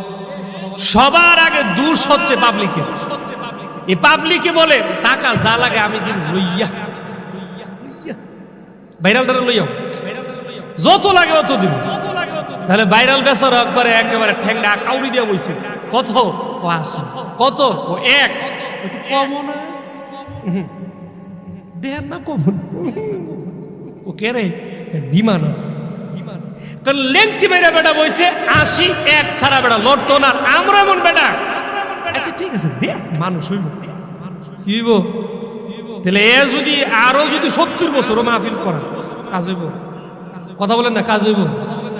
সবার আগে দোষ হচ্ছে পাবলিকের এই পাবলিকে বলে টাকা যা লাগে আমি দিন লইয়া ভাইরালটা লইয়া যত লাগে অত দিন তাহলে ভাইরাল বেচার করে একেবারে ঠ্যাংটা কাউরি দিয়ে বইছে কত কত ও এক একটু কম না দেন না কম ও কে রে ডিমান্ড আছে কারণ লেংটি মেরা বেটা বইছে 80 এক সারা বেটা লড়তো না আমরা এমন বেটা আচ্ছা ঠিক আছে দে মানুষ হইব কি হইব তাহলে এ যদি আরো যদি 70 বছরও মাহফিল করা কাজ হইব কথা বলেন না কাজ হইব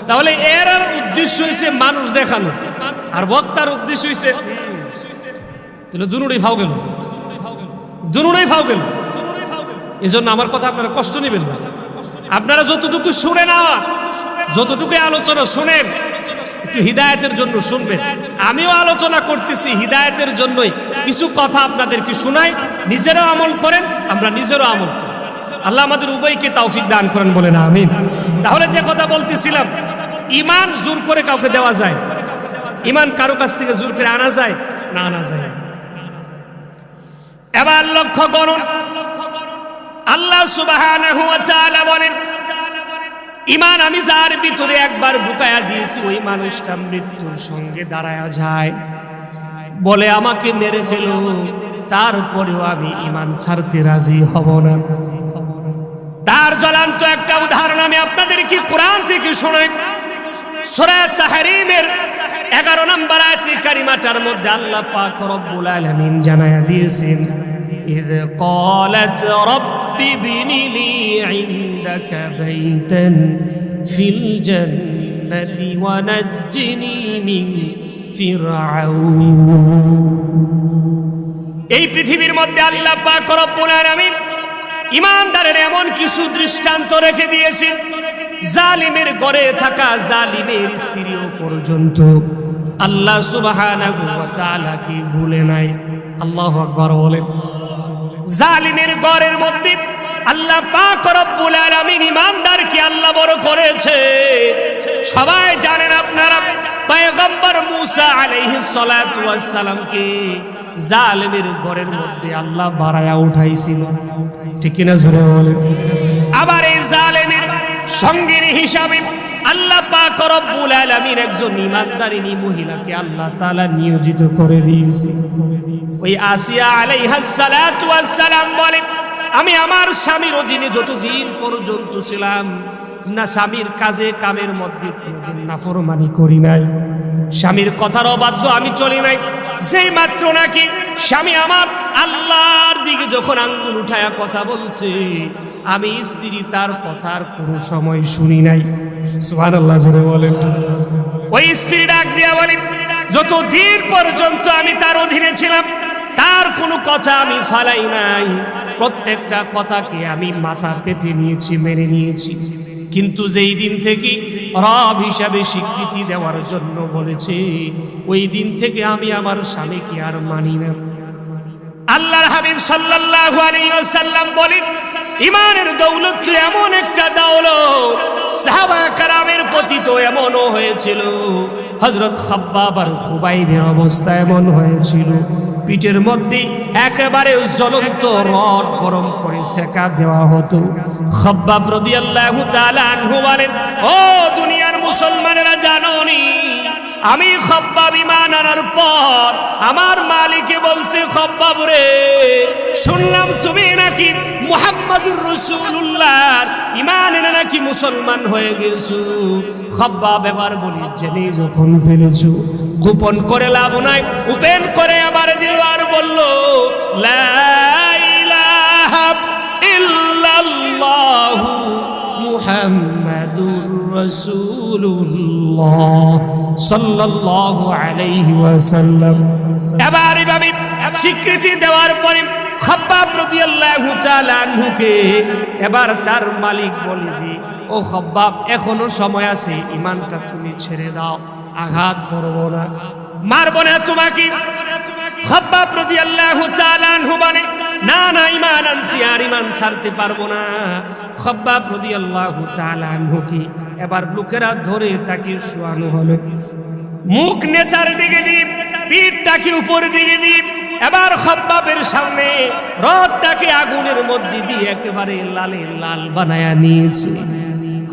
তাহলে এর আর উদ্দেশ্য হইছে মানুষ দেখানো আর বক্তার উদ্দেশ্য হইছে তাহলে দুনুড়ি ফাও গেল এজন্য আমার কথা আপনারা কষ্ট নেবেন না আপনারা যতটুকু শুনে নেওয়া যতটুকু আলোচনা শুনেন একটু হিদায়াতের জন্য শুনবেন আমিও আলোচনা করতেছি হিদায়াতের জন্যই কিছু কথা আপনাদেরকে শোনাই নিজেরাও আমল করেন আমরা নিজেরও আমল করি আল্লাহ আমাদের উভয়কে তৌফিক দান করেন বলেন আমিন তাহলে যে কথা বলতেছিলাম ঈমান জোর করে কাউকে দেওয়া যায় ঈমান কারো কাছ থেকে জোর করে আনা যায় না আনা যায় এবার লক্ষ্য করুন আল্লাহ সুবহানাহু ওয়া তাআলা বলেন ঈমান আমি যার ভিতরে একবার ঢুকায়া দিয়েছি ওই মানুষটা মৃত্যুর সঙ্গে দাঁড়ায়া যায় বলে আমাকে মেরে ফেলো তারপরেও আমি ঈমান ছাড়তে রাজি হব না তার জ্বলন্ত একটা উদাহরণ আমি আপনাদেরকে কোরআন থেকে শোনাই সূরা তাহরীমের 11 নম্বর আয়াতে কারিমাটার মধ্যে আল্লাহ পাক রব্বুল আলামিন জানায়া দিয়েছেন إذ قالت رب ابن لي عندك بيتا في الجنة ونجني من فرعون এই পৃথিবীর মধ্যে আল্লাহ পাক রব্বুল আলামিন ঈমানদারের এমন কিছু দৃষ্টান্ত রেখে দিয়েছেন জালিমের ঘরে থাকা জালিমের স্ত্রীও পর্যন্ত আল্লাহ সুবহানাহু ওয়া তাআলা কি ভুলে নাই? আল্লাহু আকবার বলেন। জালিমের ঘরের মধ্যে আল্লাহ পাক রব্বুল আলামিন ঈমানদারকে আল্লাহ বড় করেছে। সবাই জানেন আপনারা, পয়গম্বর মূসা আলাইহিস সালাতু ওয়াস সালামকে জালিমের ঘরের মধ্যে আল্লাহ বাড়ায়া উঠাইছিল, ঠিক কিনা জোরে বলেন। আবার এই জালিমের সঙ্গীর হিসাবে আল্লাহ পাক রব্বুল আলামিন একজন ঈমানদারিনী মহিলাকে আল্লাহ তাআলা নিয়োজিত করে দিয়েছে। ওই আসিয়া আলাইহাস সালাতু ওয়াস সালাম বলে, আমি আমার স্বামীর অধীনে যতদিন পর্যন্ত ছিলাম না, স্বামীর কাজে কামের মধ্যে কোনোদিন নাফরমানি করি নাই, স্বামীর কথার অবাধ্য আমি চলি নাই। যেই মাত্র নাকি স্বামী আমার আল্লাহর দিকে যখন আঙ্গুল উঠায়া কথা বলছে, আমি স্ত্রী তার কথার কোনো সময় শুনি নাই। সুবহানাল্লাহ জোরে বলেন। ওই স্ত্রী ডাক দিয়া বলে, যতদিন পর্যন্ত আমি তার অধীনে ছিলাম তার কোনো কথা আমি ফালাই নাই, প্রত্যেকটা কথাকে আমি মাথা পেতে নিয়েছি, মেনে নিয়েছি। কিন্তু যেই দিন থেকে রব হিসাবে স্বীকৃতি দেওয়ার জন্য বলেছে, ওই দিন থেকে আমি আমার স্বামীকে আর মানি না। আল্লাহর হাবিব সাল্লাল্লাহু আলাইহি ওয়াসাল্লাম বলেন, ঈমানের দৌলত তো এমন একটা দৌলত, সাহাবা কেরামের প্রতি তো এমনও হয়েছিল, হযরত খাব্বাব আর খুবাইবের অবস্থা এমন হয়েছিল, পিঠের মধ্যে একেবারে জ্বলন্ত রড গরম করে সেকা দেওয়া হতো। খাব্বাব রাদিয়াল্লাহু তাআলা আনহু বলেন, ও দুনিয়ার মুসলমানেরা, জানোনি আমি খাব্বাব ঈমান আনার পর আমার মালিকে বলছে, খাব্বাব রে, শুনলাম তুমি নাকি মুহাম্মাদুর রাসূলুল্লাহ ঈমান এনে নাকি মুসলমান হয়ে গেছো। খাব্বাব এবার বলি, জেনে যখন ফেলেছো গোপন করে লাভ নাই, ওপেন করে আবার দিল আর বলল, লা ইলাহা ইল্লাল্লাহু মুহাম্মাদুর রাসূলুল্লাহ সাল্লাল্লাহু আলাইহি ওয়াসাল্লাম। এবার এভাবে স্বীকৃতি দেওয়ার পরে খাব্বাব রাদিয়াল্লাহু তাআলা আনহুকে এবার তার মালিক বলে যে, ও খাব্বাব, এখনো সময় আছে, ঈমানটা তুমি ছেড়ে দাও, আঘাত করব না, মারব না তোমাকে। খাব্বাব রাদিয়াল্লাহু তাআলা আনহু বলে, না না, ঈমান আনছি, আর ঈমান ছাড়তে পারবো না। খাব্বাব রাদিয়াল্লাহু তাআলা আনহুকে এবার লোকেরা ধরে তাকে শোয়ানো হলো, মুখ নেচার দিকে দিয়ে, পিঠটাকে উপর দিকে দিয়ে, এবার খাব্বাবের সামনে রডটাকে আগুনের মধ্যে দিয়ে একেবারে লালে লাল বানায়া নিয়েছে।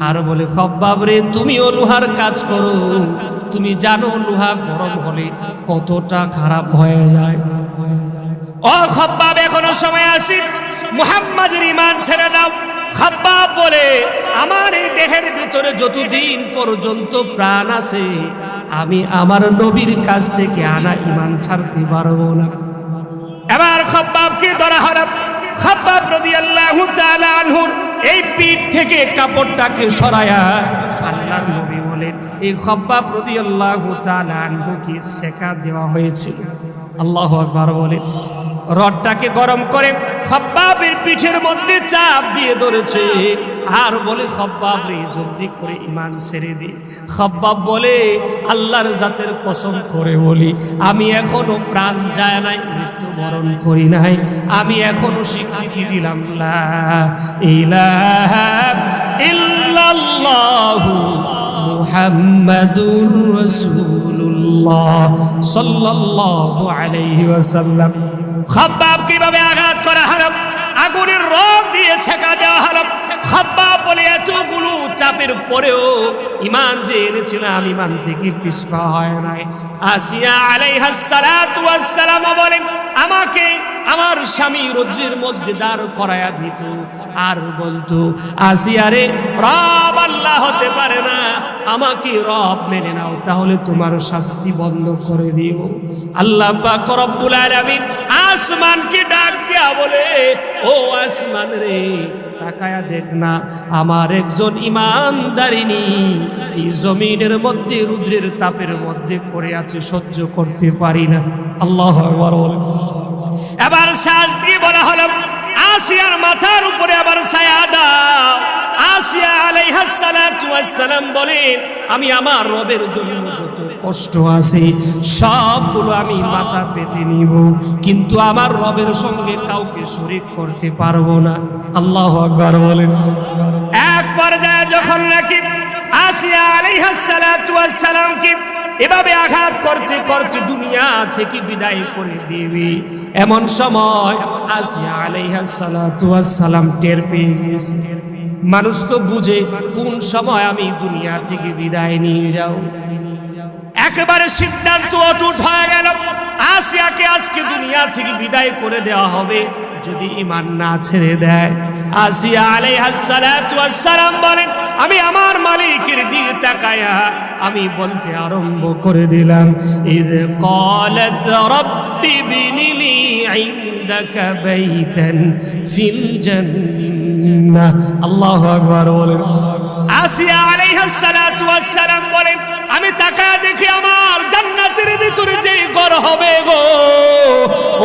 আর বলে, খাব্বাব রে, তুমিও লোহার কাজ করো, তুমি জানো লোহা গরম হলে কতটা খারাপ হয়ে যায়। ও খাব্বাব, এখনো সময় আছে, মুহাম্মাদের ঈমান ছেড়ে দাও। খাব্বাব বলে, আমার এই দেহের ভিতরে যতদিন পর্যন্ত প্রাণ আছে আমি আমার নবীর কাছ থেকে আনা ঈমান ছাড়তে পারবো না। এবার খাব্বাবকে ধরা হলো। খাব্বাব রাদিয়াল্লাহু তাআলা আনহুর এই পিঠ থেকে কাপড়টাকে সরায়া আল্লাহর নবী বলেন, এই খাব্বাব রাদিয়াল্লাহু তাআলা আনহুকে সেকা দেওয়া হয়েছিল। আল্লাহু আকবার বলেন। রডটাকে গরম করে খাব্বাবের পিঠের মধ্যে চাপ দিয়ে ধরেছে আর বলে, খাব্বাব রে, জলদি করে ঈমান ছেড়ে দে। খাব্বাব বলে, আল্লাহর জাতের কসম করে বলি, আমি এখনো প্রাণ যায় নাই, মৃত্যুবরণ করি নাই, আমি এখনো স্বীকৃতি দিলাম, লা ইলাহা ইল্লাল্লাহু মুহাম্মাদুর রাসূলুল্লাহ সাল্লাল্লাহু আলাইহি ওয়াসাল্লাম। খাব্বাব কিভাবে আঘাত করা হারাম, আগুনের রড দিয়ে ছেকা দেওয়া হারাম। খাব্বাব বলে, এতগুলো চাপের পরেও ঈমান যে এনেছিলাম, ঈমান থেকে পিছপা হয় নাই। আসিয়া আলাইহাস সালাতু ওয়াস সালাম বলেন, আমাকে আমার স্বামী রৌদ্রের মধ্যে দাঁড় করায়া দিত আর বলতো, আসিয়া রে, রব আল্লাহ হতে পারে না, আমাকে রব মেনে নাও, তাহলে তোমার শাস্তি বন্ধ করে দিও। আল্লাহ পাক রব্বুল আলামিন আসমানকে ডাক দিয়া বলে, ও আসমান রে, তাকায়া দেখ না, আমার একজন ঈমানদারিনী এই জমিনের মধ্যে রৌদ্রের তাপের মধ্যে পড়ে আছে, সহ্য করতে পারি না। আল্লাহু আকবার বলেন। এবার শ্বাস দিয়ে বলা হলো, আসিয়ার মাথার উপরে আবার ছায়া দাও। আসিয়া আলাইহিস সালাতু ওয়াস সালাম বলেন, আমি আমার রবের জন্য যত কষ্ট আছে সবগুলো আমি মাথা পেতে নিব, কিন্তু আমার রবের সঙ্গে কাউকে শরীক করতে পারবো না। আল্লাহু আকবার বলেন। এক পর্যায়ে যখন নাকি আসিয়া আলাইহিস সালাতু ওয়াস সালাম কি এভাবে আঘাত করতে করতে দুনিয়া থেকে বিদায় করে দিবি, এমন সময় আসিয়া আলাইহিস সালাতু ওয়াস সালাম টের পেয়ে গেছে। মানুষ তো বুঝে কোন সময় আমি দুনিয়া থেকে বিদায় নিয়ে যাও। একেবারে সিদ্ধান্ত অটুট হয়ে গেল, আসিয়াকে আজকে দুনিয়া থেকে বিদায় করে দেওয়া হবে যদি ঈমান না ছেড়ে দেয়। আসিয়া আলাইহিস সালাতু ওয়াস সালাম বলেন, আমি আমার মালিকের দিকে তাকায়া আমি বলতে আরম্ভ করে দিলাম, ইয ক্বালাত রাব্বি বিনিলি ইনদাকা বাইতান ফিল জান্নাহ। আল্লাহু আকবার বলেন। আসিয়া আলাইহিস সালাতু ওয়াস সালাম বলেন, আমি তাকায়া দেখি আমার জান্নাতের ভিতরে যে ঘর হবে গো,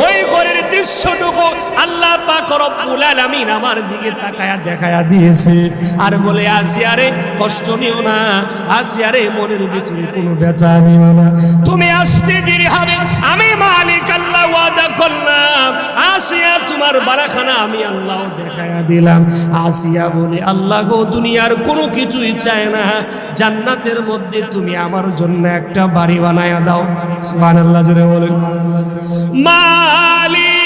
ওই ঘরের দৃশ্যটুকু আল্লাহ পাক রব্বুল আলামিন আমার দিকে তাকায়া দেখায়া দিয়েছে। আর বলে, আসিয়া রে কষ্ট নিও না, আসিয়া রে মনের ভিতরে কোনো ব্যথা নিও না, তুমি আসতে দেরি হবে, আমি মালিক আল্লাহ ওয়াদা করলাম আসিয়া তোমার বারাখানা আমি আল্লাহ দেখায়া দিলাম। আসিয়া বলে, আল্লাহ গো দুনিয়ার কোনো কিছুই চায় না, জান্নাতের মধ্যে তুমি আমার জন্য একটা বাড়ি বানায়া দাও। সুবহানাল্লাহ জোরে বলেন। মালিক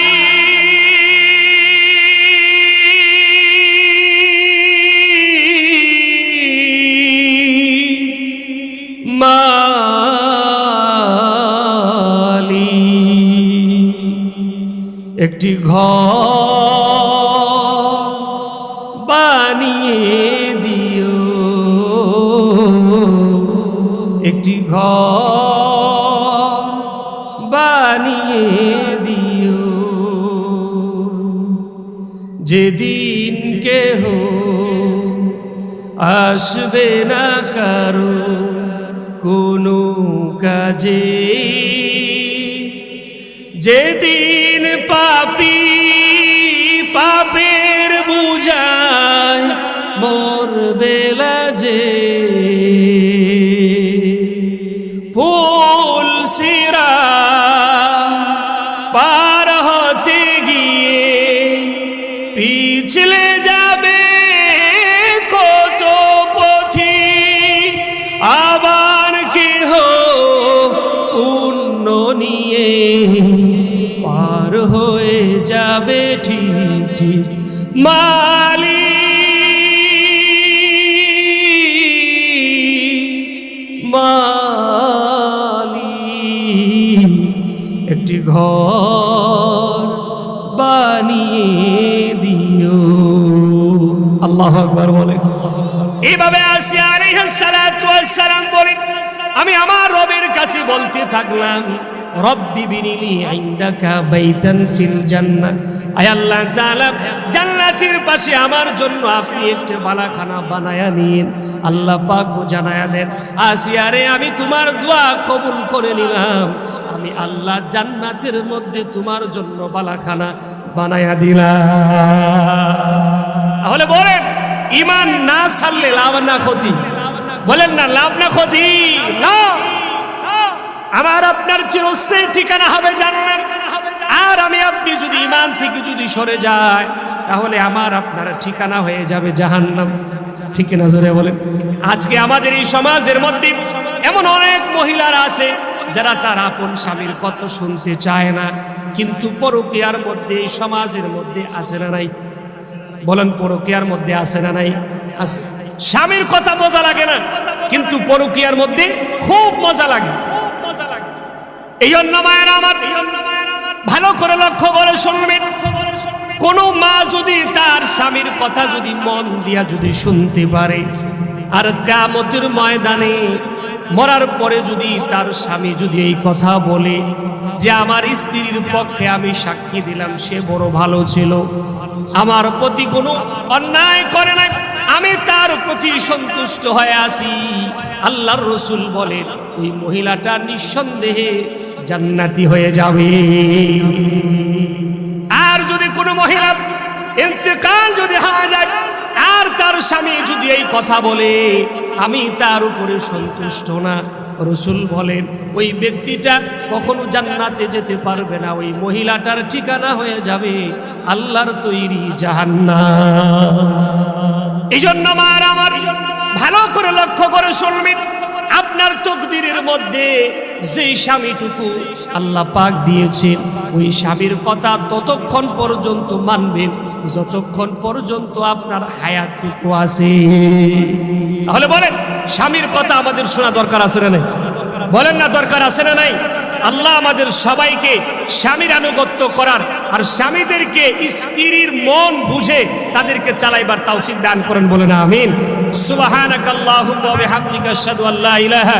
একটি ঘর বানিয়ে দিও, একটি ঘর বানিয়ে দিও, যেদিন কেহ আসবে না কারো কোনো কাজে, যেদিন পাপী পাপের বুঝায় মরবে লাজে, ফুল সিরা পার হতে গিয়ে পিছলে যাবে কত পথি, আবার কেহ পুণ্য নিয়ে পার হয়ে যাবে ঠিক ঠিক। মালিক একটি ঘর বানিয়ে দিও। আল্লাহু আকবার বলেন। এইভাবে আসিয়া আলাইহিস সালাতু ওয়াস সালাম বলেন, আমি আমার রবের কাছে বলতে থাকলাম, রব্বি বিনিলি ইনদাকা বাইতান ফিল জান্নাহ, আয় আল্লাহ তাআলা জান্নাতের পাশে আমার জন্য আপনি একটা বালাখানা বানায়া নিন। আল্লাহ পাকও জানায়া দেন, আসিয়া রে আমি তোমার দোয়া কবুল করে নিলাম, আমি আল্লাহ জান্নাতের মধ্যে তোমার জন্য বালাখানা বানায়া দিলাম। তাহলে বলেন, ঈমান না ছাড়লে লাভ না ক্ষতি? বলেন না, লাভ না ক্ষতি? না, আমার আপনার চিরস্থায়ী ঠিকানা হবে জান্নাত। আর আমি আপনি যদি ঈমান থেকে যদি সরে যায়, তাহলে আমার আপনার ঠিকানা হয়ে যাবে জাহান্নাম। ঠিক না জোরে বলেন। আজকে আমাদের এই সমাজের মধ্যে এমন অনেক মহিলারা আছে যারা তার আপন স্বামীর কথা শুনতে চায় না, কিন্তু পরকীয়ার মধ্যে এই সমাজের মধ্যে আছে না নাই? বলেন, পরকীয়ার মধ্যে আছে না নাই? আছে। স্বামীর কথা মজা লাগে না, কিন্তু পরকীয়ার মধ্যে খুব মজা লাগে। এই জন্য মায়েরা আমার ভালো করে লক্ষ্য করে শুনবেন, কোন মা যদি তার স্বামীর কথা যদি মন দিয়া যদি শুনতে পারে, আর কিয়ামতের ময়দানে মরার পরে যদি তার স্বামী যদি এই কথা বলে যে আমার স্ত্রীর পক্ষে আমি সাক্ষী দিলাম সে বড় ভালো ছিল, আমার প্রতি কোনো অন্যায় করে নাই, আমি তার প্রতি সন্তুষ্ট হয়ে আছি, আল্লাহর রাসূল বলেন ওই মহিলাটা নিঃসন্দেহে জান্নাতি হয়ে যাবে। আর যদি কোনো মহিলা ইন্তেকাল যদি হয়ে যায়, আর তার স্বামী যদি এই কথা বলে আমি তার উপরে সন্তুষ্ট না, রাসূল বলেন ওই ব্যক্তিটা কখনো জান্নাতে যেতে পারবে না, ওই মহিলাটার ঠিকানা হয়ে যাবে আল্লাহর তৈরি জাহান্নাম। এই জন্য মার আমার ভালো করে লক্ষ্য করে শুনবেন, আপনার তকদিরের মধ্যে যে স্বামীটুকু আল্লাহ পাক দিয়েছেন ওই স্বামীর কথা ততক্ষণ পর্যন্ত মানবেন যতক্ষণ পর্যন্ত আপনার হায়াতটুকু আছে। তাহলে বলেন স্বামীর কথা আমাদের শোনা দরকার আছে না নাই? বলেন না দরকার আছে না নাই? আল্লাহ আমাদের সবাইকে স্বামীর আনুগত্য করার আর স্বামীদেরকে স্ত্রীর মন বুঝে তাদেরকে চালাইবার তৌফিক দান করেন, বলেন আমিন। সুবহানাকাল্লাহুম্মা ওয়া বিহামদিকা আশহাদু আল্লা ইলাহা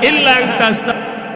ইল্লা আনতা